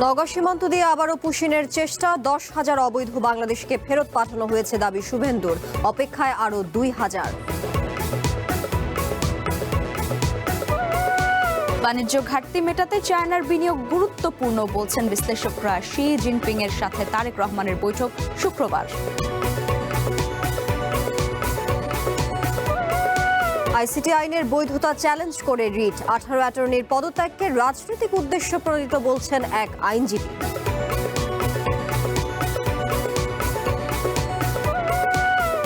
নওগাঁ সীমান্ত দিয়ে আবারও পুশিনের চেষ্টা, 10,000 অবৈধ বাংলাদেশকে ফেরত পাঠানো হয়েছে দাবি শুভেন্দুর, অপেক্ষায় আরও 2,000। বাণিজ্য ঘাটতি মেটাতে চায়নার বিনিয়োগ গুরুত্বপূর্ণ বলছেন বিশ্লেষকরা। শি জিনপিং এর সাথে তারেক রহমানের বৈঠক শুক্রবার। আইসিটি আইনের বৈধতা চ্যালেঞ্জ করে রিট, 18 অ্যাটর্নির পদত্যাগকে রাজনৈতিক উদ্দেশ্য প্রণীত বলছেন এক আইনজীবী।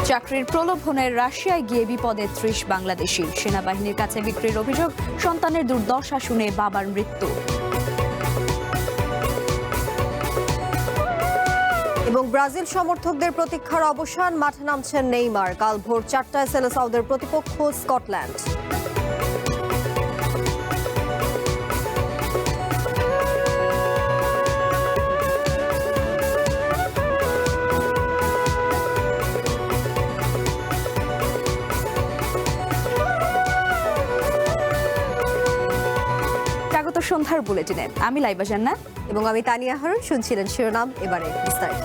চাকরির প্রলোভনে রাশিয়ায় গিয়ে বিপদে 30 বাংলাদেশি, সেনাবাহিনীর কাছে বিক্রির অভিযোগ, সন্তানের দুর্দশা শুনে বাবার মৃত্যু। এবং ব্রাজিল সমর্থকদের প্রতীক্ষার অবসান, মাঠে নামছেন নেইমার। কাল ভোর 4টায় সেলেসাওদের প্রতিপক্ষ স্কটল্যান্ড। স্বাগত সন্ধ্যার বুলেটিনে, আমি লাইবা জান্নাত এবং আমি তানিয়া হারুন। শুনছিলেন শিরোনাম, এবারে বিস্তারিত।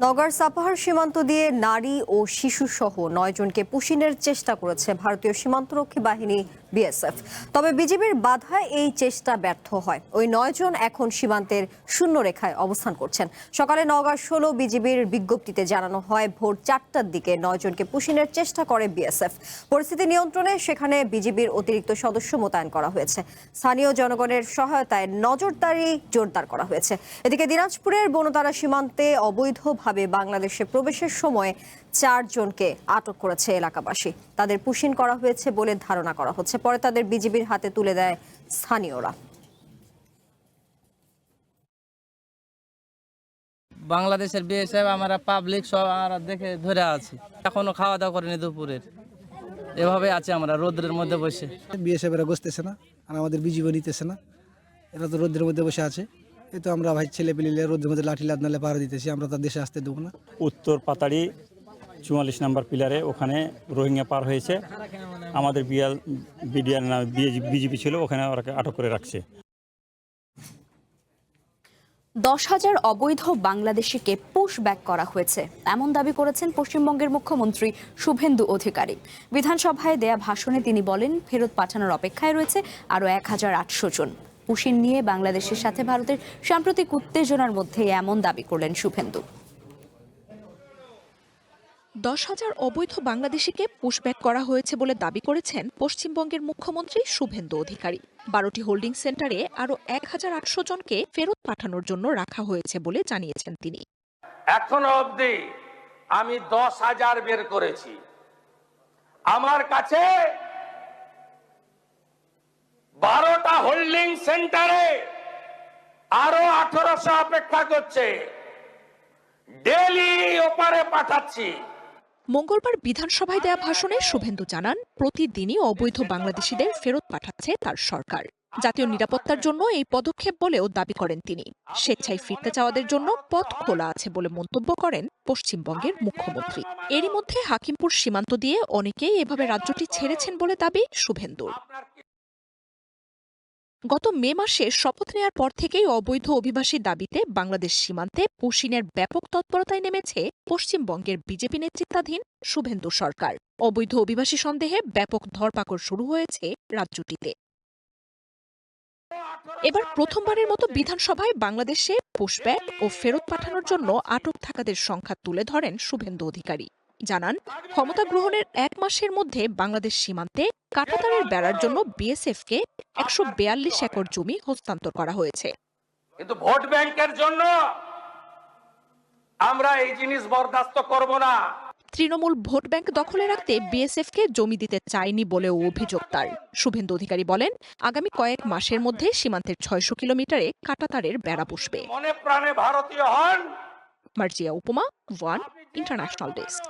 নওগাঁর সাপাহার সীমান্ত দিয়ে নারী ও শিশু সহ 9 জনকে পুশিনের চেষ্টা করেছে ভারতীয় সীমান্তরক্ষী বাহিনী বিএসএফ। তবে বিজিবির বাধায় এই চেষ্টা ব্যর্থ হয়। ওই 9 জন এখন সীমান্তের শূন্য রেখায় অবস্থান করছেন। সকালে নওগাঁ 16 বিজিবির বিজ্ঞপ্তিতে জানানো হয়, ভোর 4টার দিকে 9 জনকে পুশিনের চেষ্টা করে বিএসএফ। পরিস্থিতি নিয়ন্ত্রণে সেখানে বিজিবির অতিরিক্ত সদস্য মোতায়েন করা হয়েছে। স্থানীয় জনগণের সহায়তায় নজরদারি জোরদার করা হয়েছে। এদিকে দিনাজপুরের বনতারা সীমান্তে অবৈধভাবে বাংলাদেশে প্রবেশের সময় 4 জনকে আটক করেছে এলাকাবাসী। তাদের পুশিন করা হয়েছে বলে ধারণা করা হচ্ছে। পরে তাদের বিজিবির হাতে তুলে দেয় স্থানীয়রা। বাংলাদেশের বিএসএফ আমরা পাবলিক সব আমরা দেখে ধরে আছি, এখনো খাওয়া দাওয়া করিনি দুপুরের, এভাবে আছে আমরা রোদ্রের মধ্যে বসে। বিএসএফ এরা বসতেছে না আর আমাদের বিজিবি নিতেছে না, এরা তো রোদ্রের মধ্যে বসে আছে। এই তো আমরা ভাই ছেলে পেলে রোদ্রের মধ্যে লাঠি লাদ নালে পাহারা দিতেছি, আমরা তার দেশে আসতে দেবো না। উত্তর পাতাড়ি 44 নম্বর পিলারে ওখানে রোহিঙ্গা পার হয়েছে, আমাদের বিজিবি ছিল, ওখানে ওরাকে আটক করে রাখছে। 10,000 অবৈধ বাংলাদেশিকে পুশ ব্যাক করা হয়েছে, এমন দাবি করেছেন পশ্চিমবঙ্গের মুখ্যমন্ত্রী শুভেন্দু অধিকারী। বিধানসভায় দেয়া ভাষণে তিনি বলেন, ফেরত পাঠানোর অপেক্ষায় রয়েছে আরও 1,800 জন। পুশিন নিয়ে বাংলাদেশের সাথে ভারতের সাম্প্রতিক উত্তেজনার মধ্যে এমন দাবি করলেন শুভেন্দু। 10,000 অবৈধ বাংলাদেশিকে পুশব্যাক করা হয়েছে বলে দাবি করেছেন পশ্চিমবঙ্গের মুখ্যমন্ত্রী শুভেন্দু অধিকারী। 12টি হোল্ডিং সেন্টারে আরও 1,800 জনকে ফেরত পাঠানোর জন্য রাখা হয়েছে বলে জানিয়েছেন তিনি। এখনো অবধি আমি 10,000 বের করেছি। আমার কাছে 12টা হোল্ডিং সেন্টারে আরো 1,800 অপেক্ষা করছে। ডেইলি ওপারে পাঠাচ্ছি। মঙ্গলবার বিধানসভায় দেয়া ভাষণে শুভেন্দু জানান, প্রতিদিনই অবৈধ বাংলাদেশিদের ফেরত পাঠাচ্ছে তার সরকার। জাতীয় নিরাপত্তার জন্য এই পদক্ষেপ বলেও দাবি করেন তিনি। স্বেচ্ছায় ফিরতে চাওয়াদের জন্য পথ খোলা আছে বলে মন্তব্য করেন পশ্চিমবঙ্গের মুখ্যমন্ত্রী। এরই মধ্যে হাকিমপুর সীমান্ত দিয়ে অনেকেই এভাবে রাজ্যটি ছেড়েছেন বলে দাবি শুভেন্দুর। গত মে মাসে শপথ নেয়ার পর থেকেই অবৈধ অভিবাসী দাবিতে বাংলাদেশ সীমান্তে পুশিনের ব্যাপক তৎপরতায় নেমেছে পশ্চিমবঙ্গের বিজেপি নেতৃত্বাধীন শুভেন্দু সরকার। অবৈধ অভিবাসী সন্দেহে ব্যাপক ধরপাকড় শুরু হয়েছে রাজ্যটিতে। এবার প্রথমবারের মতো বিধানসভায় বাংলাদেশে পুশব্যাক ও ফেরত পাঠানোর জন্য আটক থাকাদের সংখ্যা তুলে ধরেন শুভেন্দু অধিকারী। জানান, ক্ষমতা গ্রহণের 1 মাসের মধ্যে বাংলাদেশ সীমান্তে কাঁটাতারের বেড়ার জন্য বিএসএফকে 142 একর জমি হস্তান্তর করা হয়েছে। কিন্তু ভোট ব্যাংকের জন্য আমরা এই জিনিস বরদাস্ত করব না। তৃণমূল ভোট ব্যাংক দখলে রাখতে বিএসএফকে জমি দিতে চায়নি বলেও অভিযোগ তার। শুভেন্দু অধিকারী বলেন, আগামী কয়েক মাসের মধ্যে সীমান্তের 600 কিলোমিটারে কাঁটাতারের বেড়া বসবে। মনে প্রাণে ভারতীয় হন। Marjia Upoma, one international desk.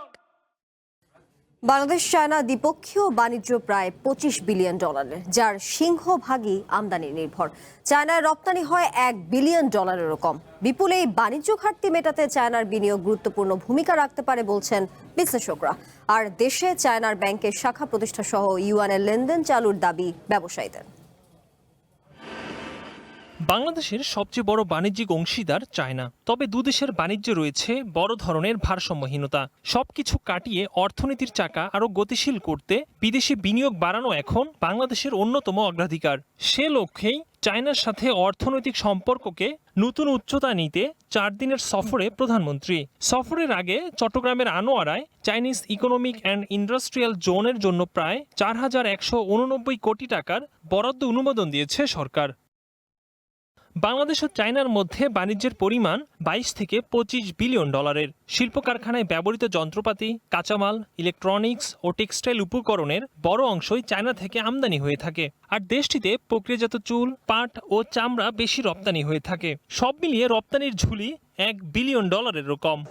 Bangladesh China দ্বিপক্ষীয় বাণিজ্য প্রায় $25 বিলিয়ন, যার সিংহভাগই আমদানি নির্ভর। চায়নায় রপ্তানি হয় $1 বিলিয়ন কম। বিপুল এই বাণিজ্য ঘাটতি মেটাতে চায়নার বিনিয়োগ গুরুত্বপূর্ণ ভূমিকা রাখতে পারে বলছেন বিশ্লেষকরা। আর দেশে চায়নার ব্যাংকের শাখা প্রতিষ্ঠা সহ ইউয়ানের লেনদেন চালুর দাবি ব্যবসায়ীদের। বাংলাদেশের সবচেয়ে বড় বাণিজ্যিক অংশীদার চায়না। তবে দুদেশের বাণিজ্যে রয়েছে বড় ধরনের ভারসাম্যহীনতা। সবকিছু কাটিয়ে অর্থনীতির চাকা আরও গতিশীল করতে বিদেশি বিনিয়োগ বাড়ানো এখন বাংলাদেশের অন্যতম অগ্রাধিকার। সে লক্ষ্যেই চায়নার সাথে অর্থনৈতিক সম্পর্ককে নতুন উচ্চতা নিতে 4 দিনের সফরে প্রধানমন্ত্রী। সফরের আগে চট্টগ্রামের আনোয়ারায় চাইনিজ ইকোনমিক অ্যান্ড ইন্ডাস্ট্রিয়াল জোনের জন্য প্রায় 4,189 কোটি টাকার বরাদ্দ অনুমোদন দিয়েছে সরকার। বাংলাদেশ ও চায়নার মধ্যে বাণিজ্যের পরিমাণ 22 থেকে 25 বিলিয়ন ডলারের। শিল্প কারখানায় ব্যবহৃত যন্ত্রপাতি, কাঁচামাল, ইলেকট্রনিক্স ও টেক্সটাইল উপকরণের বড় অংশই চায়না থেকে আমদানি হয়ে থাকে। আর দেশটিতে প্রক্রিয়াজাত চুল, পাট ও চামড়া বেশি রপ্তানি হয়ে থাকে। সব মিলিয়ে রপ্তানির ঝুলি $1 বিলিয়ন কম।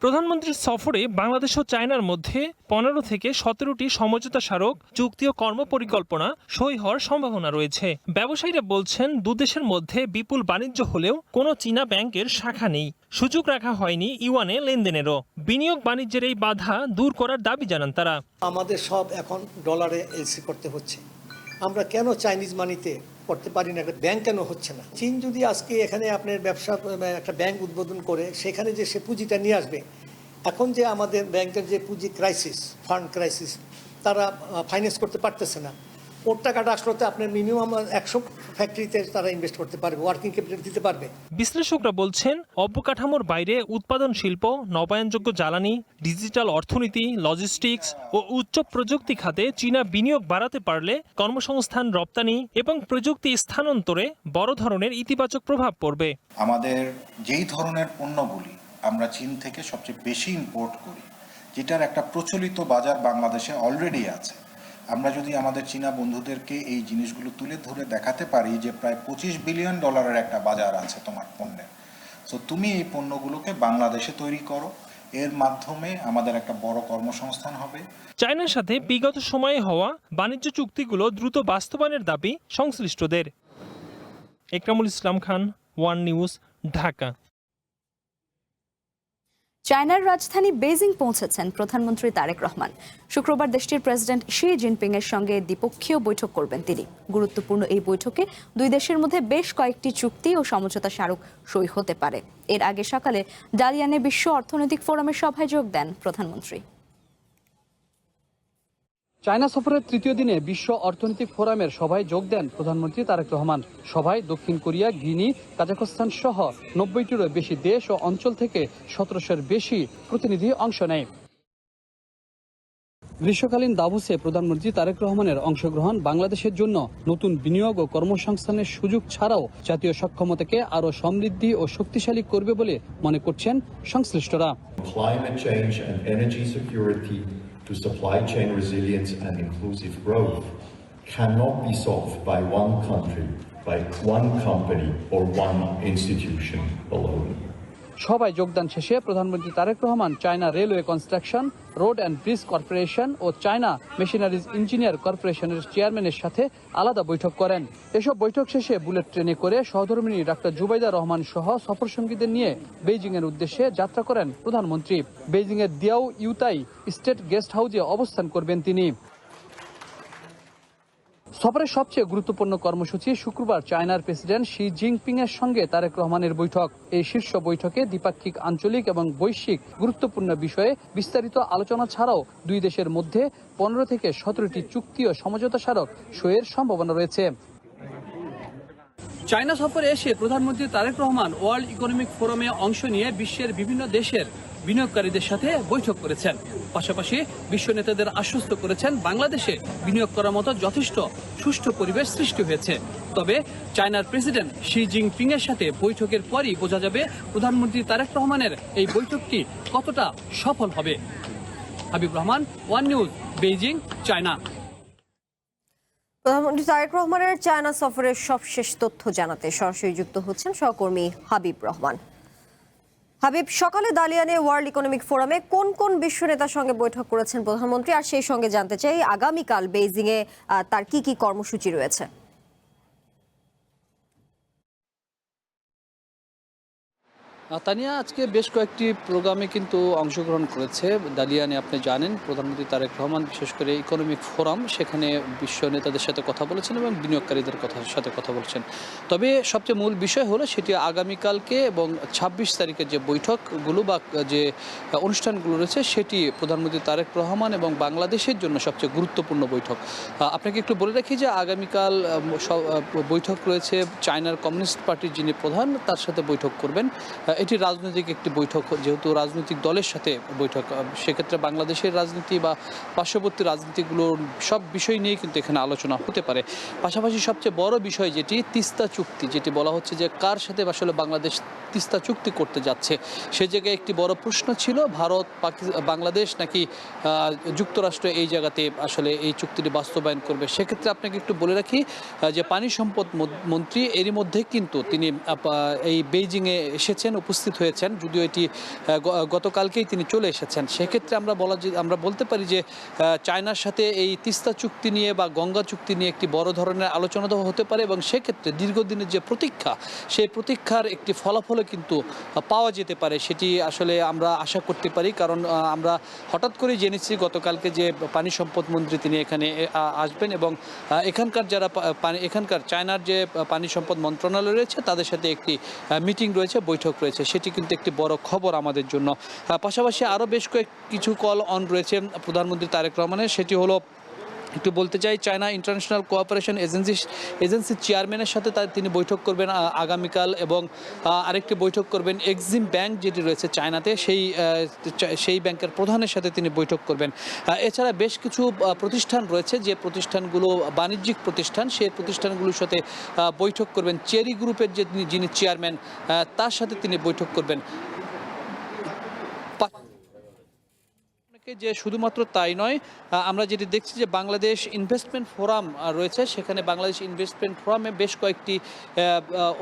প্রধানমন্ত্রীর সফরে বাংলাদেশ ও চায়নার মধ্যে 15 থেকে 17টি সমঝোতা স্মারক চুক্তি ও কর্মপরিকল্পনা সই হওয়ার সম্ভাবনা রয়েছে। ব্যবসায়ীরা বলছেন, দুদেশের মধ্যে বিপুল বাণিজ্য হলেও কোনো চীনা ব্যাংকের শাখা নেই। সুযোগ রাখা হয়নি ইউয়ানে লেনদেনেরও। বিনিয়োগ বাণিজ্যের এই বাধা দূর করার দাবি জানান তারা। আমাদের সব এখন ডলারে এলসি করতে হচ্ছে। আমরা কেন চাইনিজ মানিতে করতে পারি না? ব্যাংক কেন হচ্ছে না? চীন যদি আজকে এখানে আপনার ব্যবসা একটা ব্যাংক উদ্বোধন করে সেখানে যে সে পুঁজিটা নিয়ে আসবে, এখন যে আমাদের ব্যাংকের যে পুঁজি ক্রাইসিস, ফান্ড ক্রাইসিস, তারা ফাইন্যান্স করতে পারতেছে না। ওর টাকাটা আসলে আপনার মিনিমাম 100 ফ্যাক্টরিতে তারা ইনভেস্ট করতে পারবে, ওয়ার্কিং ক্যাপিটাল দিতে পারবে। বিশ্লেষকরা বলছেন, অবকাঠামোর বাইরে উৎপাদন শিল্প, নবায়নযোগ্য জ্বালানি, ডিজিটাল অর্থনীতি, লজিস্টিক্স ও উচ্চ প্রযুক্তি খাতে চীনা বিনিয়োগ বাড়াতে পারলে কর্মসংস্থান, রপ্তানি এবং প্রযুক্তি স্থানান্তরে বড় ধরনের ইতিবাচক প্রভাব পড়বে। আমাদের যেই ধরনের পণ্যগুলি আমরা চীন থেকে সবচেয়ে বেশি ইম্পোর্ট করি, যেটার একটা প্রচলিত বাজার বাংলাদেশে অলরেডি আছে, আমরা যদি আমাদের চীনা বন্ধুদেরকে এই জিনিসগুলো তুলে ধরে দেখাতে পারি যে প্রায় $25 বিলিয়ন একটা বাজার আছে তোমার পণ্যের, সো তুমি এই পণ্যগুলোকে বাংলাদেশে তৈরি করো, এর মাধ্যমে আমাদের একটা বড় কর্মসংস্থান হবে। চায়নার সাথে বিগত সময়ে হওয়া বাণিজ্য চুক্তিগুলো দ্রুত বাস্তবায়নের দাবি সংশ্লিষ্টদের। Ekramul Islam Khan, one news, Dhaka. চায়নার রাজধানী বেইজিং পৌঁছেছেন প্রধানমন্ত্রী তারেক রহমান। শুক্রবার দেশটির প্রেসিডেন্ট শি জিনপিং এর সঙ্গে দ্বিপক্ষীয় বৈঠক করবেন তিনি। গুরুত্বপূর্ণ এই বৈঠকে দুই দেশের মধ্যে বেশ কয়েকটি চুক্তি ও সমঝোতা স্মারক সই হতে পারে। এর আগে সকালে ডালিয়ানে বিশ্ব অর্থনৈতিক ফোরামের সভায় যোগ দেন প্রধানমন্ত্রী। চায়না সফরের তৃতীয় দিনে বিশ্ব অর্থনৈতিক ফোরামের সভায় যোগ দেন প্রধানমন্ত্রী তারেক রহমান। সভায় দক্ষিণ কোরিয়া, গিনি, কাজাখস্তান সহ 90টিরও বেশি দেশ ও অঞ্চল থেকে 1700-এর বেশি প্রতিনিধি অংশ নেয়। গ্রীষ্মকালীন দাভোসে প্রধানমন্ত্রী তারেক রহমানের অংশগ্রহণ বাংলাদেশের জন্য নতুন বিনিয়োগ ও কর্মসংস্থানের সুযোগ ছাড়াও জাতীয় সক্ষমতাকে আরও সমৃদ্ধি ও শক্তিশালী করবে বলে মনে করছেন সংশ্লিষ্টরা। Climate change and energy security to supply chain resilience and inclusive growth cannot be solved by one country, by one company or one institution alone. সভায় যোগদান শেষে প্রধানমন্ত্রী Tarique Rahman China railway construction, road and bridge corporation ও China machineries engineer কর্পোরেশনের চেয়ারম্যানের সাথে আলাদা বৈঠক করেন। এসব বৈঠক শেষে বুলেট ট্রেনে করে সহধর্মিণী ডাক্তার জুবাইদা রহমান সহ সফরসঙ্গীদের নিয়ে বেইজিংয়ের উদ্দেশ্যে যাত্রা করেন প্রধানমন্ত্রী। বেইজিংয়ের দিয়াও ইউতাই স্টেট গেস্ট হাউসে অবস্থান করবেন তিনি। সফরের সবচেয়ে গুরুত্বপূর্ণ কর্মসূচি শুক্রবার চায়নার প্রেসিডেন্ট শি জিনপিং এর সঙ্গে তারেক রহমানের বৈঠক। এই শীর্ষ বৈঠকে দ্বিপাক্ষিক, আঞ্চলিক এবং বৈশ্বিক গুরুত্বপূর্ণ বিষয়ে বিস্তারিত আলোচনা ছাড়াও দুই দেশের মধ্যে 15 থেকে 17টি চুক্তি ও সমঝোতা স্মারক সইয়ের সম্ভাবনা রয়েছে। চায়না সফরে এসে প্রধানমন্ত্রী তারেক রহমান ওয়ার্ল্ড ইকোনমিক ফোরামে অংশ নিয়ে বিশ্বের বিভিন্ন দেশের বিনিয়োগকারীদের সাথে বৈঠক করেছেন। পাশাপাশি বিশ্ব নেতাদের আশ্বস্ত করেছেন বাংলাদেশে বিনিয়োগ করার মতো যথেষ্ট সুষ্ঠু পরিবেশ সৃষ্টি হয়েছে। তবে চায়নার প্রেসিডেন্ট শি জিনপিং এর সাথে বৈঠকের পরই বোঝা যাবে প্রধানমন্ত্রী তারেক রহমানের এই বৈঠকটি কতটা সফল হবে। Habib Rahman, one news, Beijing, China. প্রধানমন্ত্রী তারেক রহমানের চায়না সফরের সবশেষ তথ্য জানাতে সরাসরি যুক্ত হচ্ছেন সহকর্মী হাবিব রহমান। হাবিব, সকালে দালিয়ানে ওয়ার্ল্ড ইকোনমিক ফোরামে কোন কোন বিশ্ব নেতার সঙ্গে বৈঠক করেছেন প্রধানমন্ত্রী, আর সেই সঙ্গে জানতে চাই আগামীকাল বেইজিংয়ে তার কি কি কর্মসূচি রয়েছে? তানিয়া আজকে বেশ কয়েকটি প্রোগ্রামে কিন্তু অংশগ্রহণ করেছে দালিয়ানে। আপনি জানেন প্রধানমন্ত্রী তারেক রহমান বিশেষ করে ইকোনমিক ফোরাম, সেখানে বিশ্ব নেতাদের সাথে কথা বলেছেন এবং বিনিয়োগকারীদের সাথে কথা বলছেন। তবে সবচেয়ে মূল বিষয় হলো সেটি আগামীকালকে এবং ২৬ তারিখের যে বৈঠকগুলো বা যে অনুষ্ঠানগুলো রয়েছে সেটি প্রধানমন্ত্রী তারেক রহমান এবং বাংলাদেশের জন্য সবচেয়ে গুরুত্বপূর্ণ বৈঠক। আপনাকে একটু বলে রাখি যে আগামীকাল বৈঠক রয়েছে চায়নার কমিউনিস্ট পার্টির যিনি প্রধান, তার সাথে বৈঠক করবেন। এটি রাজনৈতিক একটি বৈঠক, যেহেতু রাজনৈতিক দলের সাথে বৈঠক, সেক্ষেত্রে বাংলাদেশের রাজনীতি বা পার্শ্ববর্তী রাজনীতিগুলোর সব বিষয় নিয়ে কিন্তু এখানে আলোচনা হতে পারে। পাশাপাশি সবচেয়ে বড় বিষয় যেটি তিস্তা চুক্তি, যেটি বলা হচ্ছে যে কার সাথে আসলে বাংলাদেশ তিস্তা চুক্তি করতে যাচ্ছে, সে জায়গায় একটি বড় প্রশ্ন ছিল ভারত বাংলাদেশ নাকি যুক্তরাষ্ট্র এই জায়গাতে আসলে এই চুক্তিটি বাস্তবায়ন করবে। সেক্ষেত্রে আপনাকে একটু বলে রাখি যে পানি সম্পদ মন্ত্রী এরই মধ্যে কিন্তু তিনি এই বেইজিংয়ে এসেছেন, উপস্থিত হয়েছেন, যদিও এটি গতকালকেই তিনি চলে এসেছেন। সেক্ষেত্রে আমরা বলতে পারি যে চায়নার সাথে এই তিস্তা চুক্তি নিয়ে বা গঙ্গা চুক্তি নিয়ে একটি বড় ধরনের আলোচনা হতে পারে এবং সেক্ষেত্রে দীর্ঘদিনের যে প্রতীক্ষা, সেই প্রতীক্ষার একটি ফলাফলও কিন্তু পাওয়া যেতে পারে, সেটি আসলে আমরা আশা করতে পারি। কারণ আমরা হঠাৎ করেই জেনেছি গতকালকে যে পানি সম্পদ মন্ত্রী তিনি এখানে আসবেন এবং এখানকার চায়নার যে পানি সম্পদ মন্ত্রণালয় রয়েছে তাদের সাথে একটি মিটিং রয়েছে, বৈঠক রয়েছে, সেটি কিন্তু একটি বড় খবর আমাদের জন্য। পাশাপাশি আরও বেশ কিছু কল অন রয়েছে প্রধানমন্ত্রী তারেক রহমানের, সেটি হলো একটু বলতে চাই চায়না ইন্টারন্যাশনাল কোঅপারেশন এজেন্সির চেয়ারম্যানের সাথে তিনি বৈঠক করবেন আগামীকাল এবং আরেকটি বৈঠক করবেন এক্সিম ব্যাংক যেটি রয়েছে চায়নাতে, সেই ব্যাংকের প্রধানের সাথে তিনি বৈঠক করবেন। এছাড়া বেশ কিছু প্রতিষ্ঠান রয়েছে যে প্রতিষ্ঠানগুলো বাণিজ্যিক প্রতিষ্ঠান, সেই প্রতিষ্ঠানগুলোর সাথে বৈঠক করবেন। চেরি গ্রুপের যিনি চেয়ারম্যান তার সাথে তিনি বৈঠক করবেন। যে শুধুমাত্র তাই নয়, আমরা যেটি দেখছি যে বাংলাদেশ ইনভেস্টমেন্ট ফোরাম রয়েছে, সেখানে বাংলাদেশ ইনভেস্টমেন্ট ফোরামে বেশ কয়েকটি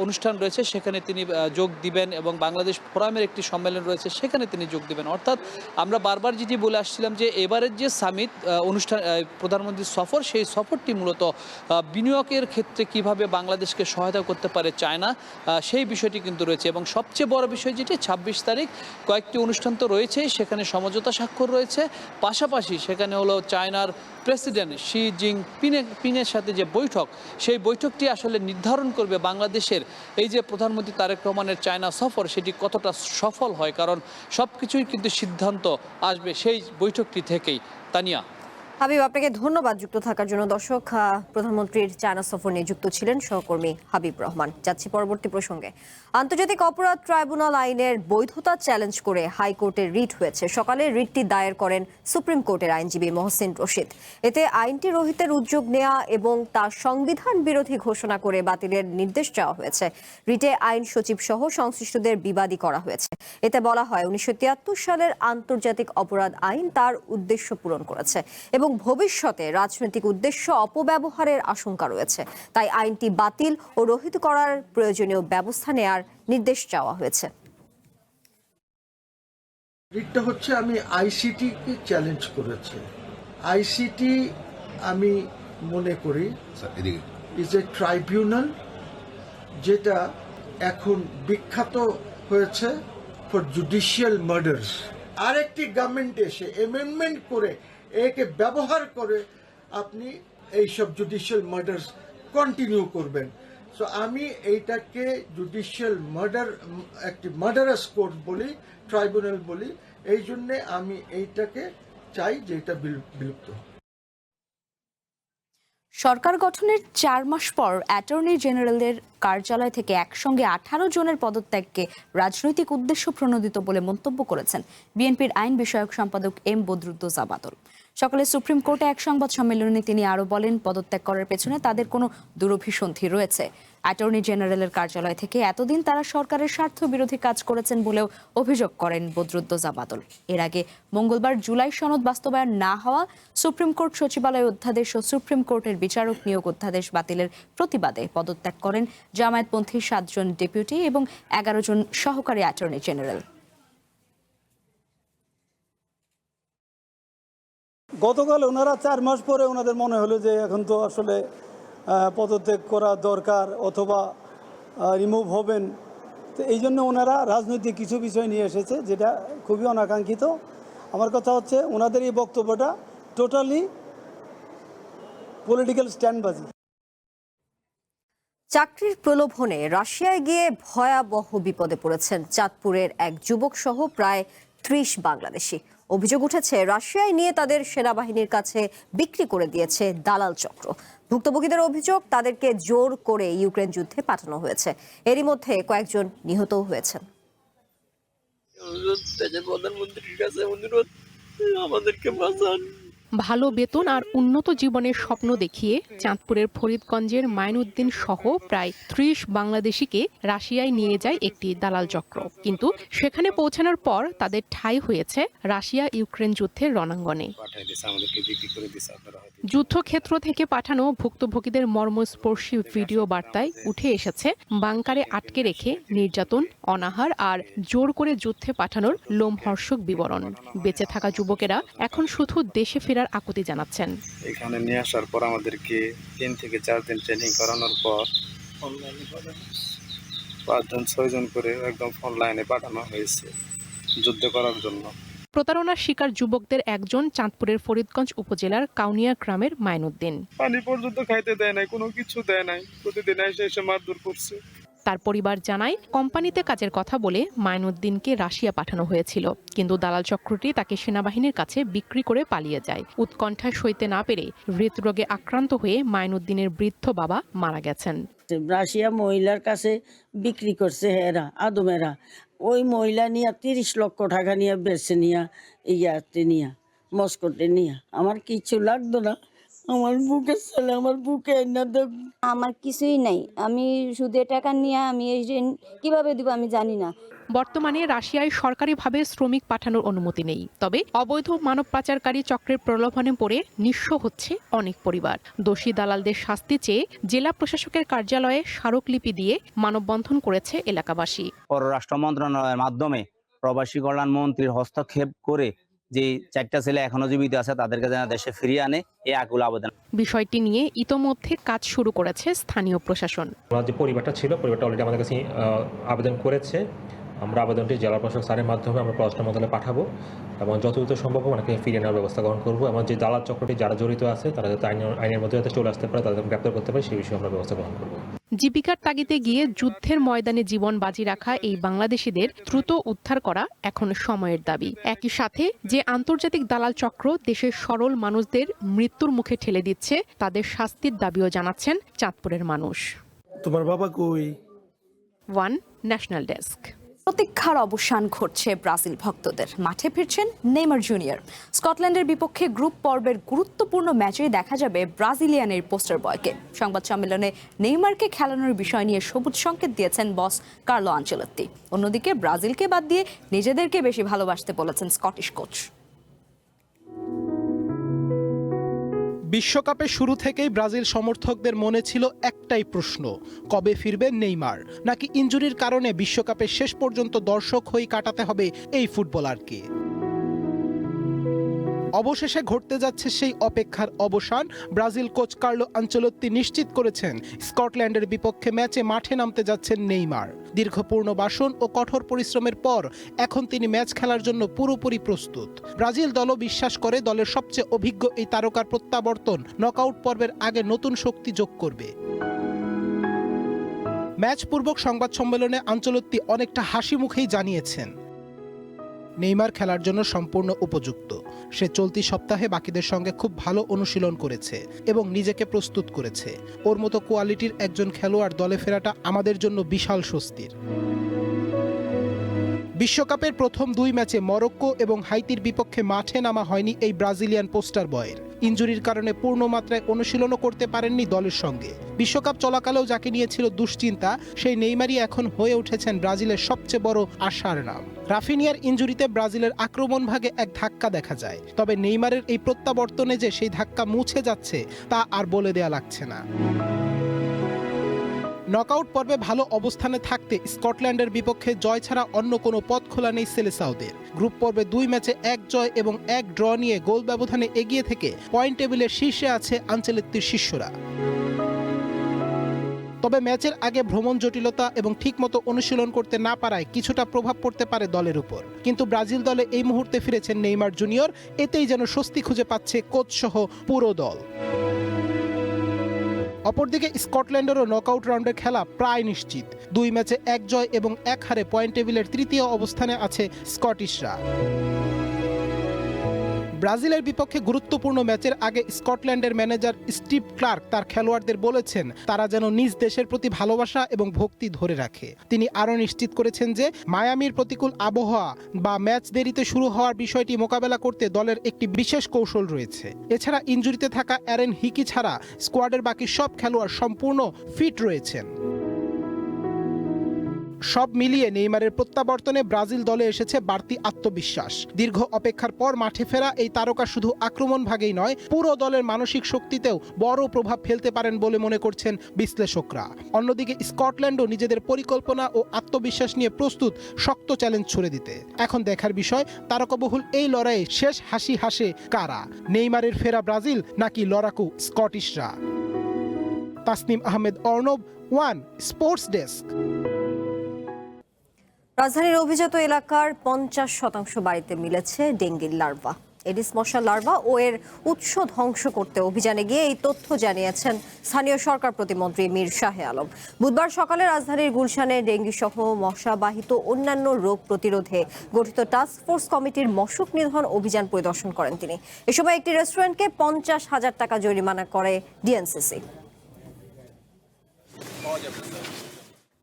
অনুষ্ঠান রয়েছে, সেখানে তিনি যোগ দিবেন এবং বাংলাদেশ ফোরামের একটি সম্মেলন রয়েছে, সেখানে তিনি যোগ দিবেন। অর্থাৎ আমরা বারবার যেটি বলে আসছিলাম যে এবারের যে সামিট অনুষ্ঠান প্রধানমন্ত্রীর সফর, সেই সফরটি মূলত বিনিয়োগের ক্ষেত্রে কিভাবে বাংলাদেশকে সহায়তা করতে পারে চায়না, সেই বিষয়টি কিন্তু রয়েছে। এবং সবচেয়ে বড় বিষয় যেটি ২৬ তারিখ কয়েকটি অনুষ্ঠান তো রয়েছেই, সেখানে সমঝোতা স্বাক্ষর রয়েছে, পাশাপাশি সেখানে হলো চায়নার প্রেসিডেন্ট শি জিনপিংয়ের সাথে যে বৈঠক, সেই বৈঠকটি আসলে নির্ধারণ করবে বাংলাদেশের এই যে প্রধানমন্ত্রী তারেক রহমানের চায়না সফর সেটি কতটা সফল হয়, কারণ সব কিছুই কিন্তু সিদ্ধান্ত আসবে সেই বৈঠকটি থেকেই। তানিয়া। হাবিব, আপনাকে ধন্যবাদ যুক্ত থাকার জন্য। দর্শক, প্রধানমন্ত্রীর চায়না সফর নিয়ে যুক্ত ছিলেন সহকর্মী হাবিব রহমান। যাচ্ছি পরবর্তী প্রসঙ্গে। আন্তর্জাতিক অপরাধ ট্রাইব্যুনাল আইনের বৈধতা চ্যালেঞ্জ করে হাইকোর্টে রিট হয়েছে। সকালে রিটটি দায়ের করেন সুপ্রিম কোর্টের আইনজীবী মহসিন রশিদ। এতে আইনটি রহিতের উদ্যোগ নেওয়া এবং তা সংবিধান বিরোধী ঘোষণা করে বাতিলের নির্দেশ চাওয়া হয়েছে। রিটে আইন সচিব সহ সংশ্লিষ্টদের বিবাদী করা হয়েছে। এতে বলা হয় ১৯৭৩ সালের আন্তর্জাতিক অপরাধ আইন তার উদ্দেশ্য পূরণ করেছে এবং ভবিষ্যতে রাজনৈতিক উদ্দেশ্য অপব্যবহারের আশঙ্কা রয়েছে, তাই আইনটি বাতিল ও রহিত করার প্রয়োজনীয় ব্যবস্থা নেয়ার নির্দেশ চাওয়া হয়েছে। রিটটা হচ্ছে আমি আইসিটি কে চ্যালেঞ্জ করেছি। আইসিটি আমি মনে করি ইজ এ ট্রাইব্যুনাল যেটা এখন বিখ্যাত হয়েছে ফর জুডিশিয়াল মার্ডার্স। আরেকটি গভর্নমেন্ট এসে অ্যামেন্ডমেন্ট করে একে ব্যবহার করে আপনি এইসব জুডিশিয়াল মার্ডার্স কন্টিনিউ করবেন। সো আমি এইটাকে জুডিশিয়াল মার্ডার, একটি মার্ডারাস কোর্ট বলি, ট্রাইব্যুনাল বলি, এই জন্যে আমি এইটাকে চাই যে এটা বিলুপ্ত। সরকার গঠনের ৪ মাস পর অ্যাটর্নি জেনারেলের কার্যালয় থেকে একসঙ্গে ১৮ জনের পদত্যাগকে রাজনৈতিক উদ্দেশ্য প্রণোদিত বলে মন্তব্য করেছেন বিএনপির আইন বিষয়ক সম্পাদক এম বদরুদ্দোজা বাদল। সকালে সুপ্রিম কোর্টে এক সংবাদ সম্মেলনে তিনি আরও বলেন, পদত্যাগ করার পেছনে তাদের কোনো দুরভিসন্ধি রয়েছে। অ্যাটর্নি জেনারেলের কার্যালয় থেকে এতদিন তারা সরকারের স্বার্থ বিরোধী কাজ করেছেন বলেও অভিযোগ করেন বদরুদ্দোজা বাদল। এর আগে মঙ্গলবার জুলাই সনদ বাস্তবায়ন না হওয়া সুপ্রিম কোর্ট সচিবালয় অধ্যাদেশ ও সুপ্রিম কোর্টের বিচারক নিয়োগ অধ্যাদেশ বাতিলের প্রতিবাদে পদত্যাগ করেন জামায়াতপন্থী ৭ জন ডেপুটি এবং ১১ জন সহকারী অ্যাটর্নি জেনারেল। গতকাল ওনারা ৪ মাস পরে ওনাদের মনে হলো যে এখন তো আসলে পদত্যাগ করা দরকার অথবা রিমুভ হবেন, তো এই জন্য ওনারা রাজনৈতিক কিছু বিষয় নিয়ে এসেছে, যেটা খুবই অনাকাঙ্ক্ষিত। আমার কথা হচ্ছে ওনাদের এই বক্তব্যটা টোটালি পলিটিক্যাল স্ট্যান্ডবাজি। চাকরির প্রলোভনে রাশিয়ায় গিয়ে ভয়াবহ বিপদে পড়েছেন চাঁদপুরের এক যুবক সহ প্রায় 30 বাংলাদেশি। অভিযোগ উঠেছে রাশিয়ায় নিয়ে তাদের সেনাবাহিনীর কাছে বিক্রি করে দিয়েছে দালাল চক্র। ভুক্তভোগীদের অভিযোগ তাদেরকে জোর করে ইউক্রেন যুদ্ধে পাঠানো হয়েছে। এরই মধ্যে কয়েকজন নিহতও হয়েছেন। প্রধানমন্ত্রীর কাছে অনুরোধ, আমাদেরকে বাঁচান। ভালো বেতন আর উন্নত জীবনের স্বপ্ন দেখিয়ে চাঁদপুরের ফরিদগঞ্জের মাইনুদ্দিন সহ প্রায় 30 বাংলাদেশিকে রাশিয়ায় নিয়ে যায় একটি দালাল চক্র। কিন্তু সেখানে পৌঁছানোর পর তাদের ঠাঁই হয়েছে রাশিয়া ইউক্রেন যুদ্ধের রণাঙ্গনে। যুদ্ধক্ষেত্র থেকে পাঠানো ভুক্তভোগীদের মর্মস্পর্শী ভিডিও বার্তায় উঠে এসেছে বাংকারে আটকে রেখে নির্যাতন, অনাহার আর জোর করে যুদ্ধে পাঠানোর লোমহর্ষক বিবরণ। বেঁচে থাকা যুবকেরা এখন শুধু দেশে ফেরার আকুতি জানাচ্ছেন। এখানে নিয়ে আসার পর আমাদেরকে 3 থেকে 4 দিন ট্রেনিং করানোর পর 5-6 জন করে একদম ফোন লাইনে পাঠানো হয়েছে যুদ্ধ করার জন্য। প্রতারণার শিকার যুবকদের একজন চাঁদপুরের ফরিদগঞ্জ উপজেলার কাউনিয়া গ্রামের মাইনুদ্দিন। পানি পর্যন্ত খাইতে দেয় নাই, কোনো কিছু দেয় নাই, প্রতিদিন এসে মারধর করছে। তার পরিবার জানায় কোম্পানিতে কাজের কথা বলে মাইনুদ্দিনকে রাশিয়া পাঠানো হয়েছিল, কিন্তু দালাল চক্রটি তাকে সেনাবাহিনীর কাছে বিক্রি করে পালিয়ে যায়। উৎকণ্ঠা সইতে না পেরে হৃদরোগে আক্রান্ত হয়ে মাইনুদ্দিনের বৃদ্ধ বাবা মারা গেছেন। রাশিয়া মহিলার কাছে বিক্রি করছে এরা, আদমেরা। ওই মহিলা নিয়ে 30 লক্ষ টাকা নিয়ে বেচে নিয়ে ইয়াতে নিয়ে মস্কোতে নিয়ে। আমার কিছু লাগতো না, আমার বুকে ছেলে আমার বুকে না দেব, আমার কিছুই নাই। আমি সুদে টাকা নিয়ে আমি এই ঋণ কিভাবে দিব আমি জানি না। বর্তমানে রাশিয়ায় সরকারিভাবে শ্রমিক পাঠানোর অনুমতি নেই, তবে অবৈধ মানব পাচারকারী চক্রের প্রলোভনে পড়ে নিঃস্ব হচ্ছে অনেক পরিবার। দোষী দালালদের শাস্তি চেয়ে জেলা প্রশাসকের কার্যালয়ে স্মারকলিপি দিয়ে মানববন্ধন করেছে এলাকাবাসী। পররাষ্ট্র মন্ত্রণালয়ের মাধ্যমে প্রবাসী কল্যাণ মন্ত্রীর হস্তক্ষেপ করে যে 4টা ছেলে এখনো জীবিত আছে তাদেরকে যেন দেশে ফিরিয়ে আনে এই আকুল আবেদন। বিষয়টি নিয়ে ইতোমধ্যে কাজ শুরু করেছে স্থানীয় প্রশাসন। যে পরিবারটা ছিল, পরিবারটা অলরেডি আমাদের কাছে আবেদন করেছে। আমরা আবেদনটি জেলা প্রশাসক স্যারের মাধ্যমে আমরা পররাষ্ট্র মন্ত্রণালয়ে পাঠাবো এবং যত দ্রুত সম্ভব ওনাকে ফিরিয়ে নেওয়ার ব্যবস্থা গ্রহণ করবো এবং যে দালাল চক্রটি যারা জড়িত আছে তারা যাতে আইনের মধ্যে যাতে চলে আসতে পারে, তাদের গ্রেপ্তার করতে পারে, সেই বিষয়ে আমরা ব্যবস্থা গ্রহণ করবো। জীবিকার তাগিদে গিয়ে যুদ্ধের ময়দানে জীবন বাজি রাখা এই বাংলাদেশিদের দ্রুত উদ্ধার করা এখন সময়ের দাবি। একই সাথে যে আন্তর্জাতিক দালাল চক্র দেশের সরল মানুষদের মৃত্যুর মুখে ঠেলে দিচ্ছে, তাদের শাস্তির দাবিও জানাচ্ছেন চাঁদপুরের মানুষ। তোমার বাবা কই? One national desk. প্রতীক্ষার অবসান ঘটছে ব্রাজিল ভক্তদের। মাঠে ফিরছেন নেইমার জুনিয়র। স্কটল্যান্ডের বিপক্ষে গ্রুপ পর্বের গুরুত্বপূর্ণ ম্যাচেই দেখা যাবে ব্রাজিলিয়ানের পোস্টার বয়কে। সংবাদ সম্মেলনে নেইমারকে খেলানোর বিষয় নিয়ে সবুজ সংকেত দিয়েছেন বস কার্লো আনচেলত্তি। অন্যদিকে ব্রাজিলকে বাদ দিয়ে নিজেদেরকে বেশি ভালোবাসতে বলেছেন স্কটিশ কোচ। বিশ্বকাপের শুরু থেকেই ব্রাজিল সমর্থকদের মনে ছিল একটাই প্রশ্ন, কবে ফিরবেন নেইমার, নাকি ইনজুরির কারণে বিশ্বকাপের শেষ পর্যন্ত দর্শক হয়ে কাটাতে হবে এই ফুটবলারকে। অবশেষে ঘটতে যাচ্ছে সেই অপেক্ষার অবসান। ব্রাজিল কোচ কার্লো আনচেলত্তি নিশ্চিত করেছেন স্কটল্যান্ডের বিপক্ষে ম্যাচে মাঠে নামতে যাচ্ছেন নেইমার। দীর্ঘ পুনর্বাসন ও কঠোর পরিশ্রমের পর এখন তিনি ম্যাচ খেলার জন্য পুরোপুরি প্রস্তুত। ব্রাজিল দলও বিশ্বাস করে দলের সবচেয়ে অভিজ্ঞ এই তারকার প্রত্যাবর্তন নকআউট পর্বের আগে নতুন শক্তি যোগ করবে। ম্যাচ পূর্বক সংবাদ সম্মেলনে আনচেলত্তি অনেকটা হাসি মুখেই জানিয়েছেন নেইমার খেলার জন্য সম্পূর্ণ উপযুক্ত। সে চলতি সপ্তাহে বাকিদের সঙ্গে খুব ভালো অনুশীলন করেছে এবং নিজেকে প্রস্তুত করেছে। ওর মতো কোয়ালিটির একজন খেলোয়াড় দলে ফেরাটা আমাদের জন্য বিশাল স্বস্তির। বিশ্বকাপের প্রথম 2 ম্যাচে মরক্কো এবং হাইতির বিপক্ষে মাঠে নামা হয়নি এই ব্রাজিলিয়ান পোস্টার বয়ের। ইনজুরির কারণে পূর্ণ মাত্রায় অনুশীলনও করতে পারেননি দলের সঙ্গে। বিশ্বকাপ চলাকালেও যাকে নিয়েছিল দুশ্চিন্তা, সেই নেইমারই এখন হয়ে উঠেছেন ব্রাজিলের সবচেয়ে বড় আশার নাম। রাফিনিয়ার ইনজুরিতে ব্রাজিলের আক্রমণ ভাগে এক ধাক্কা দেখা যায়, তবে নেইমারের এই প্রত্যাবর্তনে যে সেই ধাক্কা মুছে যাচ্ছে তা আর বলে দেয়া লাগছে না। নকআউট পর্বে ভালো অবস্থানে থাকতে স্কটল্যান্ডের বিপক্ষে জয় ছাড়া অন্য কোনো পথ খোলা নেই সেলেসাওদের। গ্রুপ পর্বে 2 ম্যাচে 1 জয় এবং 1 ড্র নিয়ে গোল ব্যবধানে এগিয়ে থেকে পয়েন্ট টেবিলের শীর্ষে আছে আনচেলত্তির শিষ্যরা। তবে ম্যাচের আগে ভ্রমণ জটিলতা এবং ঠিকমতো অনুশীলন করতে না পারায় কিছুটা প্রভাব পড়তে পারে দলের উপর। কিন্তু ব্রাজিল দলে এই মুহূর্তে ফিরেছেন নেইমার জুনিয়র, এতেই যেন স্বস্তি খুঁজে পাচ্ছে কোচ সহ পুরো দল। অপরদিকে স্কটল্যান্ডেরও নকআউট রাউন্ডের খেলা প্রায় নিশ্চিত। 2 ম্যাচে 1 জয় এবং 1 হারে পয়েন্ট টেবিলের তৃতীয় অবস্থানে আছে স্কটিশরা। ব্রাজিলের বিপক্ষে গুরুত্বপূর্ণ ম্যাচের আগে স্কটল্যান্ডের ম্যানেজার স্টিভ ক্লার্ক তার খেলোয়াড়দের বলেছেন তারা যেন নিজ দেশের প্রতি ভালোবাসা এবং ভক্তি ধরে রাখে। তিনি আরও নিশ্চিত করেছেন যে মায়ামির প্রতিকূল আবহাওয়া বা ম্যাচ দেরিতে শুরু হওয়ার বিষয়টি মোকাবেলা করতে দলের একটি বিশেষ কৌশল রয়েছে। এছাড়া ইনজুরিতে থাকা অ্যারেন হিকি ছাড়া স্কোয়াডের বাকি সব খেলোয়াড় সম্পূর্ণ ফিট রয়েছেন। সব মিলিয়ে নেইমারের প্রত্যাবর্তনে ব্রাজিল দলে এসেছে বাড়তি আত্মবিশ্বাস। দীর্ঘ অপেক্ষার পর মাঠে ফেরা এই তারকা শুধু আক্রমণ ভাগেই নয়, পুরো দলের মানসিক শক্তিতেও বড় প্রভাব ফেলতে পারেন বলে মনে করছেন বিশ্লেষকরা। অন্যদিকে স্কটল্যান্ডও নিজেদের পরিকল্পনা ও আত্মবিশ্বাস নিয়ে প্রস্তুত শক্ত চ্যালেঞ্জ ছুড়ে দিতে। এখন দেখার বিষয় তারকাবহুল এই লড়াইয়ে শেষ হাসি হাসে কারা, নেইমারের ফেরা ব্রাজিল নাকি লড়াকু স্কটিশরা। Tasnim Ahmed Arnab, one sports desk. রাজধানীর অভিজাত এলাকার 50% বাড়িতে মিলেছে ডেঙ্গির লার্ভা। এডিস মশার লার্ভা ও এর উৎস ধ্বংস করতে অভিযানে গিয়ে এই তথ্য জানিয়েছেন স্থানীয় সরকার প্রতিমন্ত্রী মীর শাহে আলম। বুধবার সকালে রাজধানীর গুলশানে ডেঙ্গি সহ মশাবাহিত অন্যান্য রোগ প্রতিরোধে গঠিত টাস্ক ফোর্স কমিটির মশক নিধন অভিযান পরিদর্শন করেন তিনি। এ সময় একটি রেস্টুরেন্টকে 50,000 টাকা জরিমানা করে ডিএনসিসি।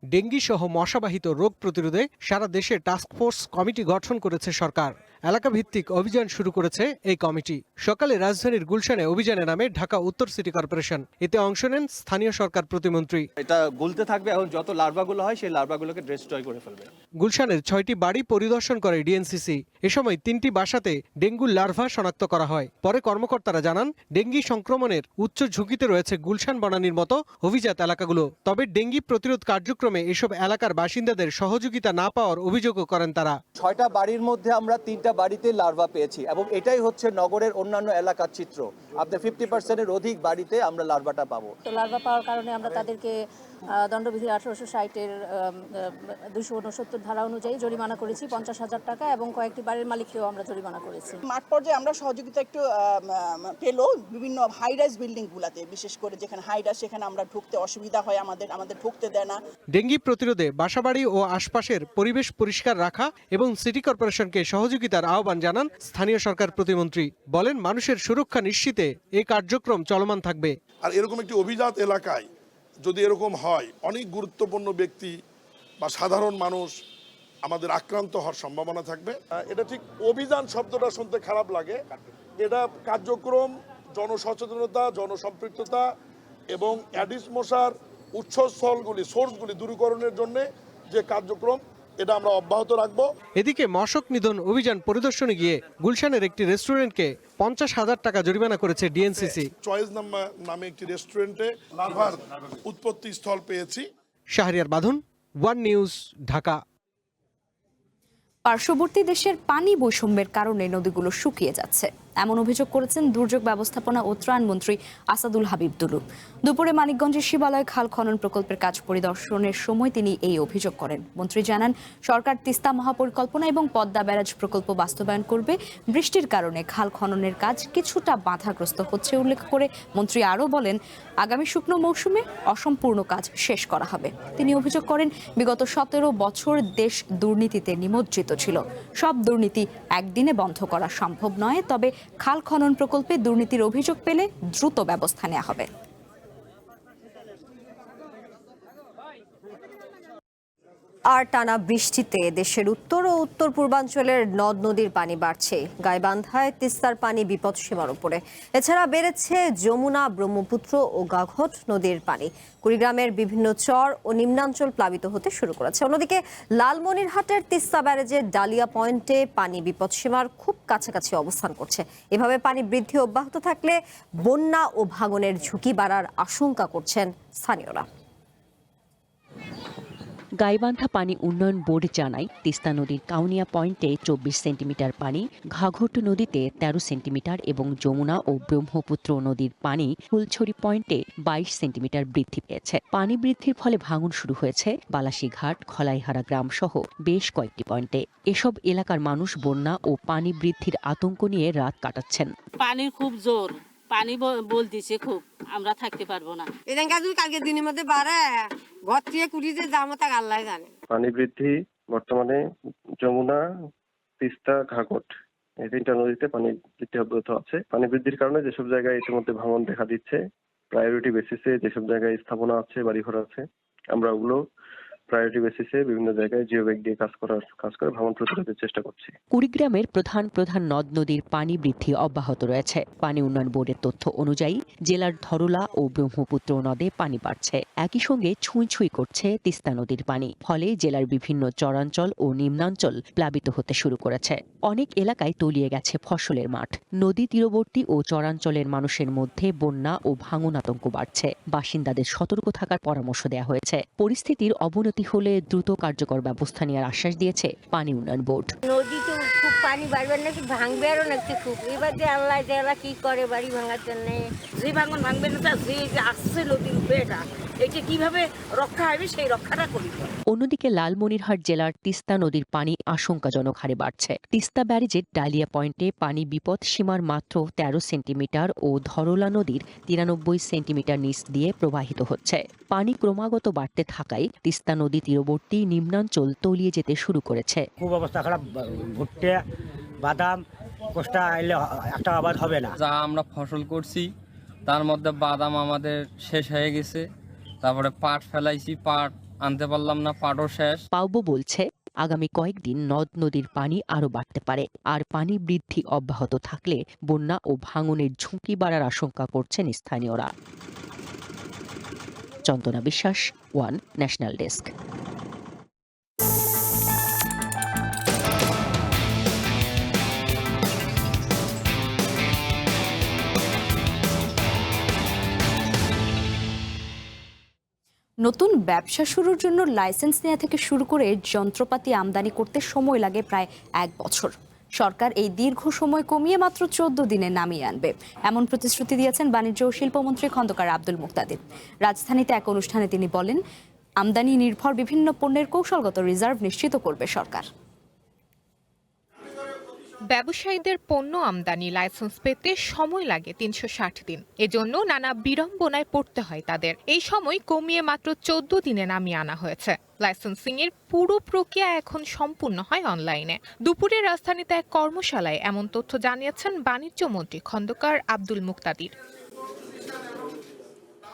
ডেঙ্গি সহ মশাবাহিত রোগ প্রতিরোধে সারা দেশে টাস্কফোর্স কমিটি গঠন করেছে সরকার। এলাকা ভিত্তিক অভিযান শুরু করেছে এই কমিটি। সকালে রাজধানীর গুলশানে অভিযানে নামে ঢাকা উত্তর সিটি কর্পোরেশন। এতে অংশ নেন স্থানীয় সরকার প্রতিমন্ত্রী। এটা গুলতে থাকবে, এখন যত লার্ভাগুলো হয় সেই লার্ভাগুলোকে ডিস্ট্রয় করে ফেলবে। গুলশানের 6টি বাড়ি পরিদর্শন করে ডিএনসিসি। এ সময় 3টি বাসাতে ডেঙ্গুর লার্ভা শনাক্ত করা হয়। পরে কর্মকর্তারা জানান ডেঙ্গি সংক্রমণের উচ্চ ঝুঁকিতে রয়েছে গুলশান বনানীর মতো অভিজাত এলাকাগুলো। তবে ডেঙ্গি প্রতিরোধ কার্যক্রমে এসব এলাকার বাসিন্দাদের সহযোগিতা না পাওয়ার অভিযোগও করেন তারা। 6টা বাড়ির মধ্যে আমরা 3টা বাড়িতে লার্ভা পেয়েছি এবং এটাই হচ্ছে নগরের অন্যান্য এলাকার চিত্র। আপনার 50%-এর অধিক বাড়িতে আমরা লার্ভাটা পাবো। তো লার্ভা পাওয়ার কারণে আমরা তাদেরকে দণ্ডবিধি 1860-এর 269 ধারা অনুযায়ী জরিমানা করেছি 50,000 টাকা এবং কয়েকটি বাড়ির মালিককেও আমরা জরিমানা করেছি। মাঠ পর্যায়ে আমরা সহযোগিতা একটু পেলো বিভিন্ন হাই রাইজ বিল্ডিং গুলাতে, বিশেষ করে যেখানে হাই রাইজ সেখানে আমরা ঢুকতে অসুবিধা হয়, আমাদের ঢুকতে দেয় না। ডেঙ্গি প্রতিরোধে বাসাবাড়ি ও আশপাশের পরিবেশ পরিষ্কার রাখা এবং সিটি কর্পোরেশনকে সহযোগিতার আহ্বান জানান স্থানীয় সরকার প্রতিমন্ত্রী। বলেন মানুষের সুরক্ষা নিশ্চিতে এই কার্যক্রম চলমান থাকবে। আর এরকম একটি অভিজাত এলাকায় যদি এরকম হয়, অনেক গুরুত্বপূর্ণ ব্যক্তি বা সাধারণ মানুষ আমাদের আক্রান্ত হওয়ার সম্ভাবনা থাকবে। এটা ঠিক অভিযান শব্দটা শুনতে খারাপ লাগে, এটা কার্যক্রম, জনসচেতনতা, জনসম্পৃক্ততা এবং অ্যাডিস মশার উৎসস্থলগুলি, সোর্সগুলি দূরীকরণের জন্য যে কার্যক্রম, এটা আমরা অব্যাহত রাখবো। এদিকে মশক নিধন অভিযান পরিদর্শনে গিয়ে গুলশানের একটি রেস্টুরেন্টকে 50,000 টাকা জরিমানা করেছে ডিএনসিসি। চয়েস নামে একটি রেস্টুরেন্টে লার্ভার উৎপত্তি স্থল পেয়েছি। শাহরিয়ার বাঁধন, ওয়ান নিউজ, ঢাকা। পার্শ্ববর্তী দেশের পানি বৈষম্যের কারণে নদীগুলো শুকিয়ে যাচ্ছে, এমন অভিযোগ করেছেন দুর্যোগ ব্যবস্থাপনা ও ত্রাণ মন্ত্রী আসাদুল হাবিব দুলু। দুপুরে মানিকগঞ্জের শিবালয় খাল খনন প্রকল্পের কাজ পরিদর্শনের সময় তিনি এই অভিযোগ করেন। মন্ত্রী জানান, সরকার তিস্তা মহাপরিকল্পনা এবং পদ্মা ব্যারাজ প্রকল্প বাস্তবায়ন করবে। বৃষ্টির কারণে খাল খননের কাজ কিছুটা বাধাগ্রস্ত হচ্ছে উল্লেখ করে মন্ত্রী আরও বলেন, আগামী শুকনো মৌসুমে অসম্পূর্ণ কাজ শেষ করা হবে। তিনি অভিযোগ করেন, বিগত 17 বছর দেশ দুর্নীতিতে নিমজ্জিত ছিল। সব দুর্নীতি একদিনে বন্ধ করা সম্ভব নয়, তবে খাল খনন প্রকল্পে দুর্নীতির অভিযোগ পেলে দ্রুত ব্যবস্থা নেওয়া হবে। আর টানা বৃষ্টিতে দেশের উত্তর ও উত্তর পূর্বাঞ্চলের নদ নদীর পানি বাড়ছে। গাইবান্ধায় তিস্তার পানি বিপদসীমার উপরে। এছাড়া বেড়েছে যমুনা, ব্রহ্মপুত্র ও গাঘট নদীর পানি। কুড়িগ্রামের বিভিন্ন চর ও নিম্নাঞ্চল প্লাবিত হতে শুরু করেছে। অন্যদিকে লালমনিরহাটের তিস্তা ব্যারেজের ডালিয়া পয়েন্টে পানি বিপদসীমার খুব কাছাকাছি অবস্থান করছে। এভাবে পানি বৃদ্ধি অব্যাহত থাকলে বন্যা ও ভাঙনের ঝুঁকি বাড়ার আশঙ্কা করছেন স্থানীয়রা। গাইবান্ধা পানি উন্নয়ন বোর্ড জানায় তিস্তা নদীর কাউনিয়া পয়েন্টে 24 সেন্টিমিটার পানি, ঘাঘট নদীতে 13 সেন্টিমিটার এবং যমুনা ও ব্রহ্মপুত্র নদীর পানি ফুলছড়ি পয়েন্টে 22 সেন্টিমিটার বৃদ্ধি পেয়েছে। পানি বৃদ্ধির ফলে ভাঙন শুরু হয়েছে বালাসীঘাট, খলাইহারা গ্রাম সহ বেশ কয়েকটি পয়েন্টে। এসব এলাকার মানুষ বন্যা ও পানি বৃদ্ধির আতঙ্ক নিয়ে রাত কাটাচ্ছেন। পানির খুব জোর, পানি বলতেছে খুব, আমরা থাকতে পারবো না। কালকে দিনের মধ্যে বাড়ে ঘর থেকে কুড়িতে যাবো তা আল্লাহ জানে। পানি বৃদ্ধি বর্তমানে যমুনা, তিস্তা, ঘাঘট এই 3টা নদীতে পানি বৃদ্ধি অব্যাহত আছে। পানি বৃদ্ধির কারণে যেসব জায়গায় ইতিমধ্যে ভাঙন দেখা দিচ্ছে, প্রায়োরিটি বেসিসে যেসব জায়গায় স্থাপনা আছে, বাড়িঘর আছে, আমরা ওগুলো প্রায়োরিটি বেসিসে বিভিন্ন জায়গায় জিও ব্যাগ দিয়ে কাজ করে ভাঙন প্রতিরোধের চেষ্টা করছি। কুড়িগ্রামের প্রধান নদ নদীর পানি বৃদ্ধি অব্যাহত রয়েছে। পানি উন্নয়ন বোর্ডের তথ্য অনুযায়ী জেলার ধরলা ও ব্রহ্মপুত্র নদে পানি বাড়ছে। একই সঙ্গে ছুঁই ছুঁই করছে তিস্তা নদীর পানি। ফলে জেলার বিভিন্ন চরাঞ্চল ও নিম্নাঞ্চল প্লাবিত হতে শুরু করেছে। অনেক এলাকায় তলিয়ে গেছে ফসলের মাঠ। নদী তীরবর্তী ও চরাঞ্চলের মানুষের মধ্যে বন্যা ও ভাঙন আতঙ্ক বাড়ছে। বাসিন্দাদের সতর্ক থাকার পরামর্শ দেওয়া হয়েছে। পরিস্থিতির অবনতি হলে দ্রুত কার্যকর ব্যবস্থা নেওয়ার আশ্বাস দিয়েছে পানি উন্নয়ন বোর্ড। নদীতে খুব পানি বাড়বে নাকি, ভাঙবে আরো নাকি খুব। এবার যে আল্লাহ কি করে বাড়ি ভাঙার জন্য, যে ভাঙন ভাঙবে না, যে আসছে নদীর উপরে এটা কিভাবে রক্ষা হবে সেই রক্ষাটা করি। অন্যদিকে লালমনিরহাট জেলার তিস্তা নদীর পানি আশঙ্কাজনক হারে বাড়ছে। তিস্তা ব্যারেজের ডালিয়া পয়েন্টে পানি বিপদ সীমার মাত্র 13 সেন্টিমিটার ও ধরলা নদীর 93 সেন্টিমিটার নিচ দিয়ে প্রবাহিত হচ্ছে। পানি ক্রমাগত বাড়তে থাকায় তিস্তা নদী তীরবর্তী নিম্নাঞ্চল তলিয়ে যেতে শুরু করেছে। খুব অবস্থা খারাপ, ভুট্টা, বাদাম, কোষ্টা এলে একটা আবাদ হবে না। যা আমরা ফসল করছি তার মধ্যে বাদাম আমাদের শেষ হয়ে গেছে, তারপরে পাট ফেলাইছি, পাট আনতে পারলাম না, পাটও শেষ। পাউবো বলছে আগামী কয়েকদিন নদ নদীর পানি আরো বাড়তে পারে। আর পানি বৃদ্ধি অব্যাহত থাকলে বন্যা ও ভাঙনের ঝুঁকি বাড়ার আশঙ্কা করছেন স্থানীয়রা। চন্দনা বিশ্বাস, ওয়ান ন্যাশনাল ডেস্ক। নতুন ব্যবসা শুরুর জন্য লাইসেন্স নেওয়া থেকে শুরু করে যন্ত্রপাতি আমদানি করতে সময় লাগে প্রায় 1 বছর। সরকার এই দীর্ঘ সময় কমিয়ে মাত্র 14 দিনে নামিয়ে আনবে, এমন প্রতিশ্রুতি দিয়েছেন বাণিজ্য ও শিল্পমন্ত্রী খন্দকার আব্দুল মুক্তাদির। রাজধানীতে এক অনুষ্ঠানে তিনি বলেন, আমদানি নির্ভর বিভিন্ন পণ্যের কৌশলগত রিজার্ভ নিশ্চিত করবে সরকার। ব্যবসায়ীদের পণ্য আমদানি লাইসেন্স পেতে সময় লাগে 360 দিন। এজন্য নানা বিড়ম্বনায় পড়তে হয় তাদের। এই সময় কমিয়ে মাত্র 14 দিনে নামিয়ে আনা হয়েছে। লাইসেন্সিং এর পুরো প্রক্রিয়া এখন সম্পূর্ণ হয় অনলাইনে। দুপুরে রাজধানীতে এক কর্মশালায় এমন তথ্য জানিয়েছেন বাণিজ্য মন্ত্রী খন্দকার আব্দুল মুক্তাদির।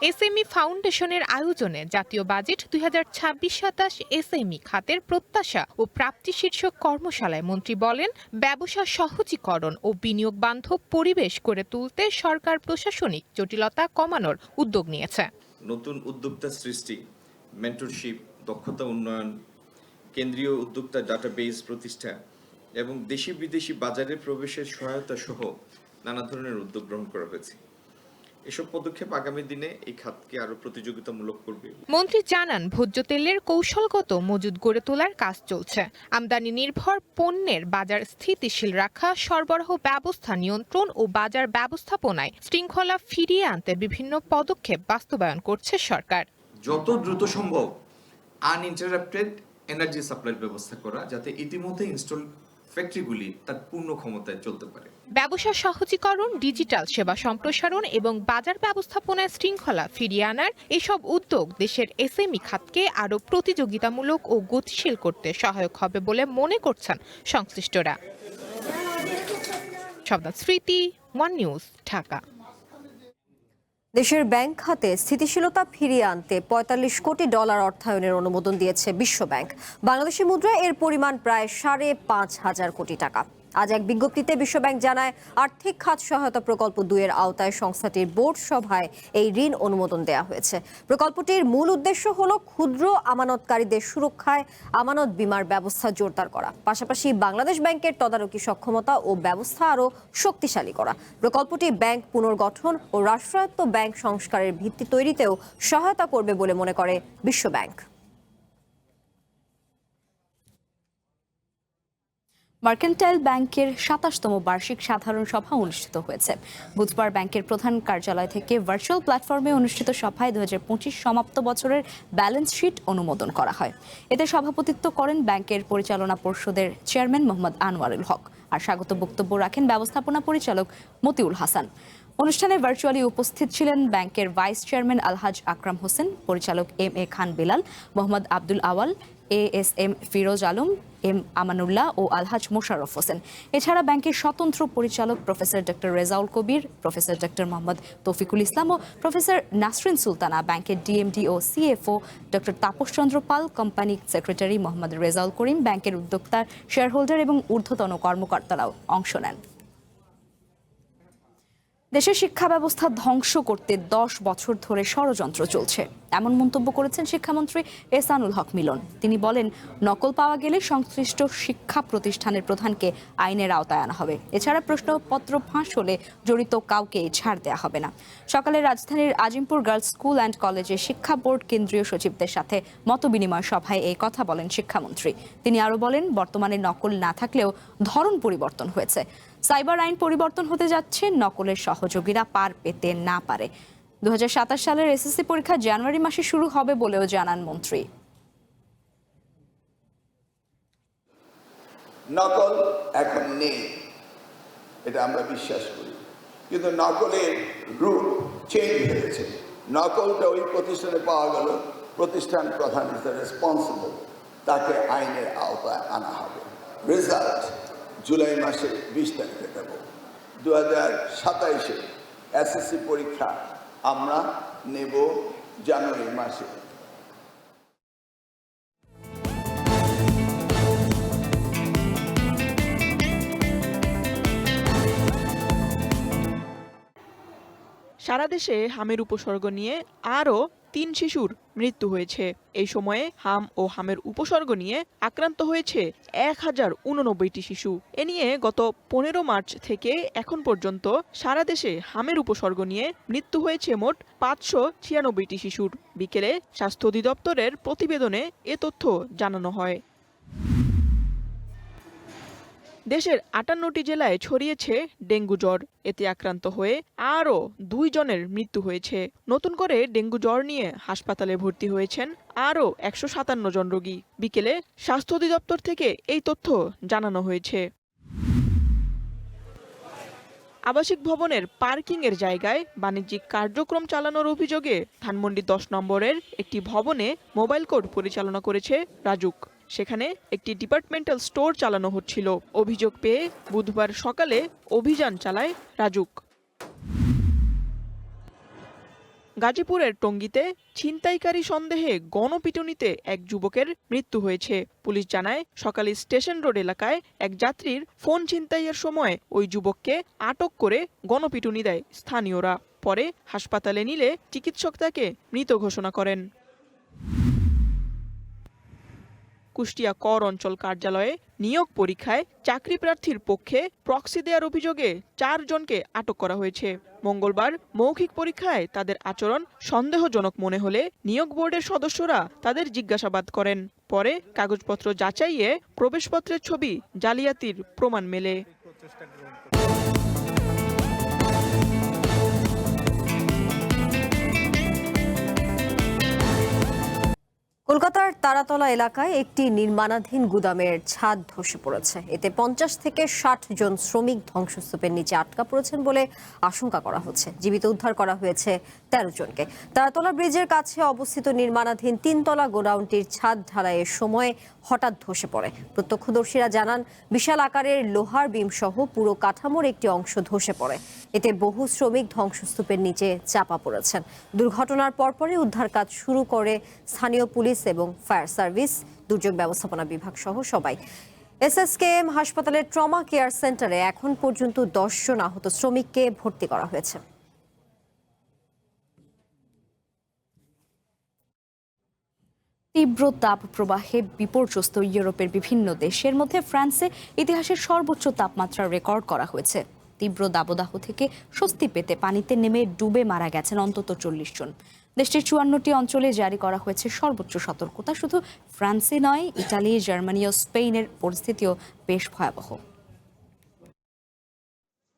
এসএমই ফাউন্ডেশনের আয়োজনে জাতীয় বাজেট 2026-27 এসএমই খাতের প্রত্যাশা ও প্রাপ্তি শীর্ষক কর্মশালায় মন্ত্রী বলেন, ব্যবসা সহজীকরণ ও বিনিয়োগ বান্ধব পরিবেশ করে তুলতে সরকার প্রশাসনিক জটিলতা কমানোর উদ্যোগ নিয়েছে। নতুন উদ্যোক্তা সৃষ্টি, মেন্টরশিপ, দক্ষতা উন্নয়ন, কেন্দ্রীয় উদ্যোক্তা ডাটাবেস প্রতিষ্ঠা এবং দেশি বিদেশি বাজারে প্রবেশের সহায়তা সহ নানা ধরনের উদ্যোগ গ্রহণ করা হয়েছে। এসব পদক্ষেপ আগামী দিনে এই খাতকে আরো প্রতিযোগিতামূলক করবে। মন্ত্রী জানান, ভোজ্য তেলের কৌশলগত মজুদ গড়ে তোলার কাজ চলছে। আমদানি নির্ভর পণ্যের বাজার স্থিতিশীল রাখা, সরবরাহ ব্যবস্থা নিয়ন্ত্রণ ও বাজার ব্যবস্থাপনায় শৃঙ্খলা ফিরিয়ে আনতে বিভিন্ন পদক্ষেপ বাস্তবায়ন করছে সরকার। যত দ্রুত সম্ভব আনইন্টারাপ্টেড এনার্জি সাপ্লাইয়ের ব্যবস্থা করা, যাতে ইতিমধ্যে ইনস্টল ফ্যাক্টরিগুলি তার পূর্ণ ক্ষমতায় চলতে পারে। ব্যবসা সহজীকরণ, ডিজিটাল সেবা সম্প্রসারণ এবং বাজার ব্যবস্থাপনায় শৃঙ্খলা ফিরিয়ে আনার এসব উদ্যোগ দেশের এসএমই খাতকে আরও প্রতিযোগিতামূলক ও গতিশীল করতে সহায়ক হবে বলে মনে করছেন সংশ্লিষ্টরা। শব্দ স্মৃতি, ওয়ান নিউজ, ঢাকা। দেশের ব্যাংক খাতে স্থিতিশীলতা ফিরিয়ে আনতে $45 কোটি অর্থায়নের অনুমোদন দিয়েছে বিশ্বব্যাংক। বাংলাদেশি মুদ্রায় এর পরিমাণ প্রায় 5,500 কোটি টাকা। আজ এক বিজ্ঞপ্তিতে বিশ্বব্যাংক জানায়, আর্থিক খাত সহায়তা প্রকল্প 2 এর আওতায় সংস্থাটির বোর্ড সভায় এই ঋণ অনুমোদন দেওয়া হয়েছে। প্রকল্পটির মূল উদ্দেশ্য হল ক্ষুদ্র আমানতকারীদের সুরক্ষায় আমানত বীমার ব্যবস্থা জোরদার করা, পাশাপাশি বাংলাদেশ ব্যাংকের তদারকি সক্ষমতা ও ব্যবস্থা আরও শক্তিশালী করা। প্রকল্পটি ব্যাংক পুনর্গঠন ও রাষ্ট্রায়ত্ত ব্যাংক সংস্কারের ভিত্তি তৈরিতেও সহায়তা করবে বলে মনে করে বিশ্বব্যাংক। মার্কেন্টাইল ব্যাংকের ২৭তম বার্ষিক সাধারণ সভা অনুষ্ঠিত হয়েছে। বুধবার ব্যাংকের প্রধান কার্যালয় থেকে ভার্চুয়াল প্ল্যাটফর্মে অনুষ্ঠিত সভায় ২০২৫ সমাপ্ত বছরের ব্যালেন্স শিট অনুমোদন করা হয়। এতে সভাপতিত্ব করেন ব্যাংকের পরিচালনা পর্ষদের চেয়ারম্যান মোহাম্মদ আনোয়ারুল হক, আর স্বাগত বক্তব্য রাখেন ব্যবস্থাপনা পরিচালক মতিউল হাসান। অনুষ্ঠানে ভার্চুয়ালি উপস্থিত ছিলেন ব্যাংকের ভাইস চেয়ারম্যান আলহাজ আকরাম হোসেন, পরিচালক এম.এ. খান বিলাল, মোহাম্মদ আব্দুল আওয়াল, এএসএম ফিরোজ আলম, এম আমানুল্লাহ ও আলহাজ মোশাররফ হোসেন। এছাড়া ব্যাংকের স্বতন্ত্র পরিচালক প্রফেসর ডক্টর রেজাউল কবির, প্রফেসর ডক্টর মোহাম্মদ তৌফিকুল ইসলাম ও প্রফেসর নাসরিন সুলতানা, ব্যাংকের ডিএমডি ও CFO doctor Tapas Chandra Pal, company secretary Mohammad Rezaul Karim, ব্যাংকের উদ্যোক্তা, শেয়ারহোল্ডার এবং ঊর্ধ্বতন কর্মকর্তারাও অংশ নেন। দেশের শিক্ষা ব্যবস্থা ধ্বংস করতে 10 বছর ধরে ষড়যন্ত্র চলছে, এমন মন্তব্য করেছেন শিক্ষামন্ত্রী এহসানুল হক মিলন। তিনি বলেন, নকল পাওয়া গেলে সংশ্লিষ্ট শিক্ষা প্রতিষ্ঠানের প্রধানকে আইনের আওতায় আনা হবে। এছাড়া প্রশ্নপত্র ফাঁস হলে জড়িত কাউকে ছাড় দেওয়া হবে না। সকালে রাজধানীর আজিমপুর গার্লস স্কুল অ্যান্ড কলেজে শিক্ষা বোর্ড কেন্দ্রীয় সচিবদের সাথে মতবিনিময় সভায় এই কথা বলেন শিক্ষামন্ত্রী। তিনি আরও বলেন, বর্তমানে নকল না থাকলেও ধরন পরিবর্তন হয়েছে। সাইবার আইন পরিবর্তন হতে যাচ্ছে, নকলের সহযোগীরা পার পেতে না পারে। 2027 সালের এসএসসি পরীক্ষা জানুয়ারি মাসে শুরু হবে বলেও জানান মন্ত্রী। নকল এখন নেই, এটা আমরা বিশ্বাস করি, কিন্তু নকলের রূপ চেঞ্জ হয়েছে। নকলটা ওই প্রতিষ্ঠানে পাওয়া গেল, প্রতিষ্ঠান প্রধান ইজ দ্য রেসপন্সিবল, তাকে আইনের আওতায় আনা হবে। রেজাল্ট জুলাই মাসের 20 তারিখে দেব। 2027 এসএসসি পরীক্ষা আমরা নেব জানুয়ারি মাসে। সারা দেশে হামের উপসর্গ নিয়ে আরও 3 শিশুর মৃত্যু হয়েছে। এই সময়ে হাম ও হামের উপসর্গ নিয়ে আক্রান্ত হয়েছে 1089টি শিশু। এ নিয়ে গত 15 মার্চ থেকে এখন পর্যন্ত সারা দেশে হামের উপসর্গ নিয়ে মৃত্যু হয়েছে মোট 596টি শিশুর। বিকেলে স্বাস্থ্য অধিদপ্তরের প্রতিবেদনে এ তথ্য জানানো হয়। দেশের 58টি জেলায় ছড়িয়েছে ডেঙ্গু জ্বর। এতে আক্রান্ত হয়ে আরও 2 জনের মৃত্যু হয়েছে। নতুন করে ডেঙ্গু জ্বর নিয়ে হাসপাতালে ভর্তি হয়েছেন আরও 157 জন রোগী। বিকেলে স্বাস্থ্য অধিদপ্তর থেকে এই তথ্য জানানো হয়েছে। আবাসিক ভবনের পার্কিংয়ের জায়গায় বাণিজ্যিক কার্যক্রম চালানোর অভিযোগে ধানমন্ডি 10 নম্বরের একটি ভবনে মোবাইল কোর্ট পরিচালনা করেছে রাজুক। সেখানে একটি ডিপার্টমেন্টাল স্টোর চালানো হচ্ছিল। অভিযোগ পেয়ে বুধবার সকালে অভিযান চালায় রাজুক। গাজীপুরের টঙ্গীতে ছিনতাইকারী সন্দেহে গণপিটুনিতে এক যুবকের মৃত্যু হয়েছে। পুলিশ জানায়, সকালে স্টেশন রোড এলাকায় এক যাত্রীর ফোন ছিনতাইয়ের সময় ওই যুবককে আটক করে গণপিটুনি দেয় স্থানীয়রা। পরে হাসপাতালে নিলে চিকিৎসক তাকে মৃত ঘোষণা করেন। কুষ্টিয়া কর অঞ্চল কার্যালয়ে নিয়োগ পরীক্ষায় চাকরি প্রার্থীর পক্ষে প্রক্সি দেওয়ার অভিযোগে 4 জনকে আটক করা হয়েছে। মঙ্গলবার মৌখিক পরীক্ষায় তাদের আচরণ সন্দেহজনক মনে হলে নিয়োগ বোর্ডের সদস্যরা তাদের জিজ্ঞাসাবাদ করেন। পরে কাগজপত্র যাচাইয়ে প্রবেশপত্রের ছবি জালিয়াতির প্রমাণ মেলে। কলকাতার তারাতলা এলাকায় একটি নির্মাণাধীন গুদামের ছাদ ধসে পড়েছে। এতে 50 থেকে 60 জন শ্রমিক ধ্বংসস্তূপের নিচে আটকা পড়েছেন বলে আশঙ্কা করা হচ্ছে। জীবিত উদ্ধার করা হয়েছে 13 জনকে। তারাতলা ব্রিজের কাছে অবস্থিত নির্মাণাধীন 3তলা গোডাউনটির ছাদ ঢালাইয়ের সময় হঠাৎ ধসে পড়ে। প্রত্যক্ষদর্শীরা জানান, বিশাল আকারের লোহার বিম সহ পুরো কাঠামোর একটি অংশ ধসে পড়ে। এতে বহু শ্রমিক ধ্বংসস্তূপের নিচে চাপা পড়েছেন। দুর্ঘটনার পরপরই উদ্ধার কাজ শুরু করে স্থানীয় পুলিশ এবং ফায়ার সার্ভিস, দুর্যোগ ব্যবস্থাপনা বিভাগ সহ সবাই। এসএসকেএম হাসপাতালের ট্রমা কেয়ার সেন্টারে এখন পর্যন্ত 10 জন আহত শ্রমিককে ভর্তি করা হয়েছে। তীব্র তাপ প্রবাহে বিপর্যস্ত ইউরোপের বিভিন্ন দেশের মধ্যে ফ্রান্সে ইতিহাসের সর্বোচ্চ তাপমাত্রা রেকর্ড করা হয়েছে। তীব্র দাবদাহ থেকে স্বস্তি পেতে পানিতে নেমে ডুবে মারা গেছেন অন্তত 40 জন। দেশটির 54টি অঞ্চলে জারি করা হয়েছে সর্বোচ্চ সতর্কতা। শুধু ফ্রান্সে নয়, ইটালি, জার্মানি ও স্পেনের পরিস্থিতিও বেশ ভয়াবহ।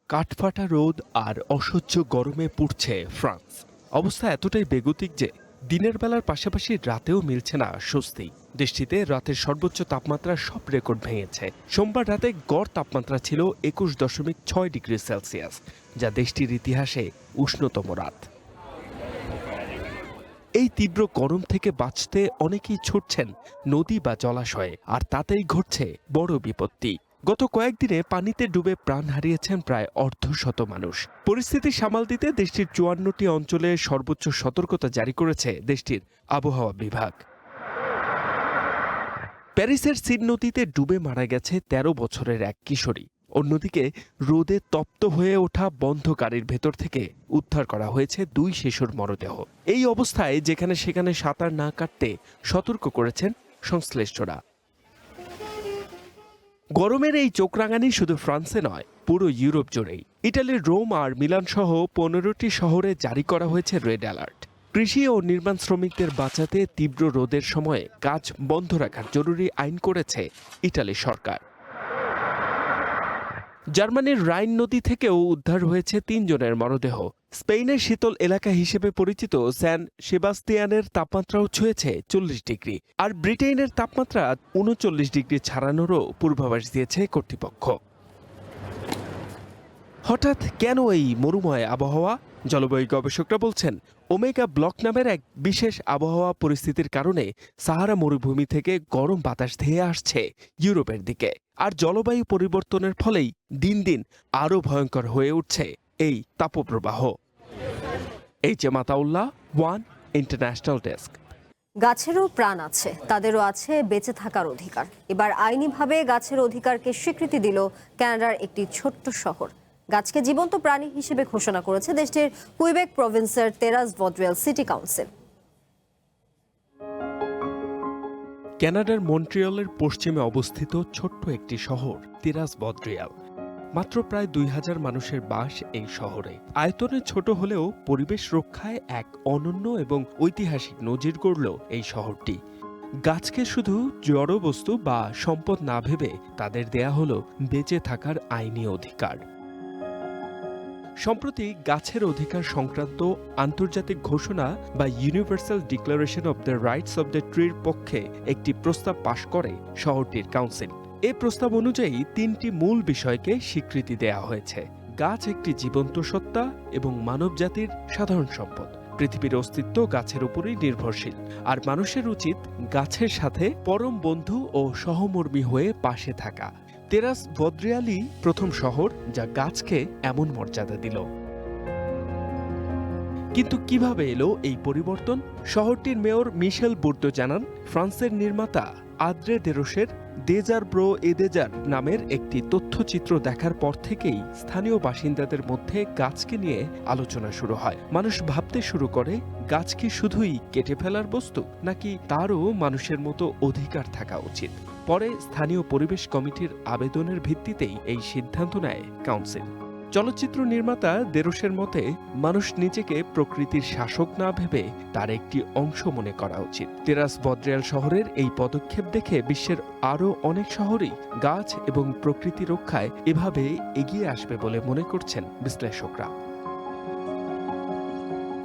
কাঠফাটা রোদ আর অসহ্য গরমে পুড়ছে ফ্রান্স। অবস্থা এতটাই বেগতিক যে দিনের বেলার পাশাপাশি রাতেও মিলছে না স্বস্তি। দেশটিতে রাতের সর্বোচ্চ তাপমাত্রা সব রেকর্ড ভেঙেছে। সোমবার রাতে গড় তাপমাত্রা ছিল 21.6 ডিগ্রি সেলসিয়াস, যা দেশটির ইতিহাসে উষ্ণতম রাত। এই তীব্র গরম থেকে বাঁচতে অনেকেই ছুটছেন নদী বা জলাশয়ে, আর তাতেই ঘটছে বড় বিপত্তি। গত কয়েকদিনে পানিতে ডুবে প্রাণ হারিয়েছেন প্রায় অর্ধশত মানুষ। পরিস্থিতি সামাল দিতে দেশটির 54টি অঞ্চলে সর্বোচ্চ সতর্কতা জারি করেছে দেশটির আবহাওয়া বিভাগ। প্যারিসের সিন নদীতে ডুবে মারা গেছে 13 বছরের এক কিশোরী। অন্যদিকে রোদে তপ্ত হয়ে ওঠা বন্ধ গাড়ির ভেতর থেকে উদ্ধার করা হয়েছে 2 শিশুর মরদেহ। এই অবস্থায় যেখানে সেখানে সাঁতার না কাটতে সতর্ক করেছেন সংশ্লিষ্টরা। গরমের এই চোখরাঙানি শুধু ফ্রান্সে নয়, পুরো ইউরোপ জুড়েই। ইটালির রোম আর মিলান সহ 15টি শহরে জারি করা হয়েছে রেড অ্যালার্ট। কৃষি ও নির্মাণ শ্রমিকদের বাঁচাতে তীব্র রোদের সময়ে কাজ বন্ধ রাখার জরুরি আইন করেছে ইটালি সরকার। জার্মানির রাইন নদী থেকেও উদ্ধার হয়েছে 3 জনের মরদেহ। স্পেনের শীতল এলাকা হিসেবে পরিচিত স্যান সেবাস্তিয়ানের তাপমাত্রাও ছুঁয়েছে 40 ডিগ্রি, আর ব্রিটেনের তাপমাত্রা 39 ডিগ্রি ছাড়ানোরও পূর্বাভাস দিয়েছে কর্তৃপক্ষ। হঠাৎ কেন এই মরুময় আবহাওয়া? জলবায়ু গবেষকরা বলছেন, ওমেগা ব্লক নামের এক বিশেষ আবহাওয়া পরিস্থিতির কারণে সাহারা মরুভূমি থেকে গরম বাতাস ধেয়ে আসছে ইউরোপের দিকে, আর জলবায়ু পরিবর্তনের ফলেই দিন দিন আরও ভয়ঙ্কর হয়ে উঠছে এই তাপপ্রবাহ। H M Ataullah, one international desk. গাছেরও প্রাণ আছে, তাদেরও আছে বেঁচে থাকার অধিকার। এবার আইনিভাবে গাছের অধিকারকে স্বীকৃতি দিল কানাডার একটি ছোট্ট শহর। গাছকে জীবন্ত প্রাণী হিসেবে ঘোষণা করেছে দেশটির কুইবেক প্রভিন্সের তেরাস-ভদ্রেল সিটি কাউন্সিল। কানাডার মন্ট্রিয়লের পশ্চিমে অবস্থিত ছোট্ট একটি শহর তেরাস-ভদ্রেল। মাত্র প্রায় 2000 মানুষের বাস এই শহরে। আয়তনে ছোট হলেও পরিবেশ রক্ষায় এক অনন্য এবং ঐতিহাসিক নজির গড়ল এই শহরটি। গাছকে শুধু জড় বস্তু বা সম্পদ না ভেবে তাদের দেয়া হলো বেঁচে থাকার আইনি অধিকার। সম্প্রতি গাছের অধিকার সংক্রান্ত আন্তর্জাতিক ঘোষণা বা universal declaration of the rights of the ট্রির পক্ষে একটি প্রস্তাব পাশ করে শহরটির কাউন্সিল। এই প্রস্তাব অনুযায়ী 3টি মূল বিষয়কে স্বীকৃতি দেয়া হয়েছে। গাছ একটি জীবন্ত সত্তা এবং মানবজাতির সাধারণ সম্পদ। পৃথিবীর অস্তিত্ব গাছের উপরই নির্ভরশীল, আর মানুষের উচিত গাছের সাথে পরম বন্ধু ও সহমর্মী হয়ে পাশে থাকা। তেরাস-ভদ্রেলই প্রথম শহর যা গাছকে এমন মর্যাদা দিল। কিন্তু কিভাবে এলো এই পরিবর্তন? শহরটির মেয়র মিশেল বুর্দো জানান, ফ্রান্সের নির্মাতা আদ্রে দেরোসের দেজার ব্রো এদেজার নামের একটি তথ্যচিত্র দেখার পর থেকেই স্থানীয় বাসিন্দাদের মধ্যে গাছকে নিয়ে আলোচনা শুরু হয়। মানুষ ভাবতে শুরু করে, গাছ কি শুধুই কেটে ফেলার বস্তু, নাকি তারও মানুষের মতো অধিকার থাকা উচিত। পরে স্থানীয় পরিবেশ কমিটির আবেদনের ভিত্তিতেই এই সিদ্ধান্ত নেয় কাউন্সিল। চলচ্চিত্র নির্মাতা দেরোসের মতে, মানুষ নিজেকে প্রকৃতির শাসক না ভেবে তার একটি অংশ মনে করা উচিত। তেরাস-ভদ্রেল শহরের এই পদক্ষেপ দেখে বিশ্বের আরও অনেক শহরই গাছ এবং প্রকৃতি রক্ষায় এভাবে এগিয়ে আসবে বলে মনে করছেন বিশ্লেষকরা।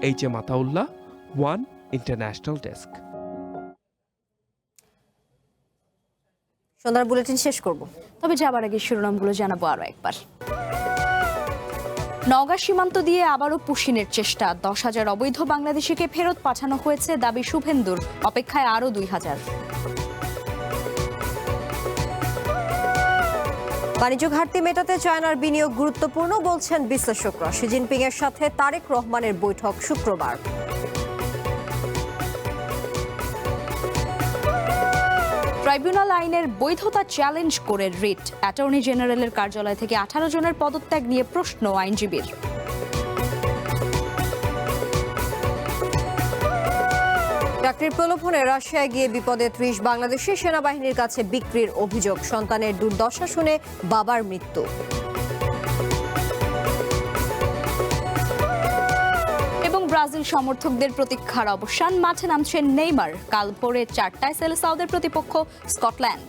HM Ataullah, one international desk. সন্ধ্যার বুলেটিন শেষ করব, তবে যাবার আগে শিরোনামগুলো জানাবো আরো একবার। নওগাঁ সীমান্ত দিয়ে আবারও পুশিনের চেষ্টা। 10,000 অবৈধ বাংলাদেশিকে ফেরত পাঠানো হয়েছে, দাবি শুভেন্দুর। অপেক্ষায় আরও 2000। বাণিজ্য ঘাটতি মেটাতে চায়নার বিনিয়োগ গুরুত্বপূর্ণ বলছেন বিশ্লেষকরা। শি জিনপিং এর সাথে তারেক রহমানের বৈঠক শুক্রবার। ট্রাইব্যুনাল আইনের বৈধতা চ্যালেঞ্জ করে রিট। অ্যাটর্নি জেনারেলের কার্যালয় থেকে 18 জনের পদত্যাগ নিয়ে প্রশ্ন আইনজীবীর। চাকরির প্রলোভনে রাশিয়ায় গিয়ে বিপদে 30 বাংলাদেশি, সেনাবাহিনীর কাছে বিক্রির অভিযোগ। সন্তানের দুর্দশা শুনে বাবার মৃত্যু। এবং ব্রাজিল সমর্থকদের প্রতীক্ষার অবসান, মাঠে নামছেন নেইমার। কাল ভোরে 4টায় সেলেসাওদের প্রতিপক্ষ স্কটল্যান্ড।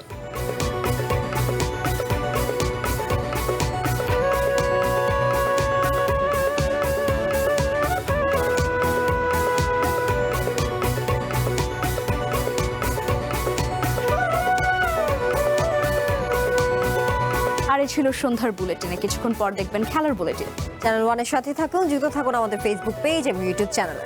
আর এই ছিল সন্ধ্যার বুলেটিনে। কিছুক্ষণ পর দেখবেন খেলার বুলেটিন। চ্যানেল ওয়ানের সাথে থাকুন, যুক্ত থাকুন আমাদের ফেসবুক পেজ এবং ইউটিউব চ্যানেলে।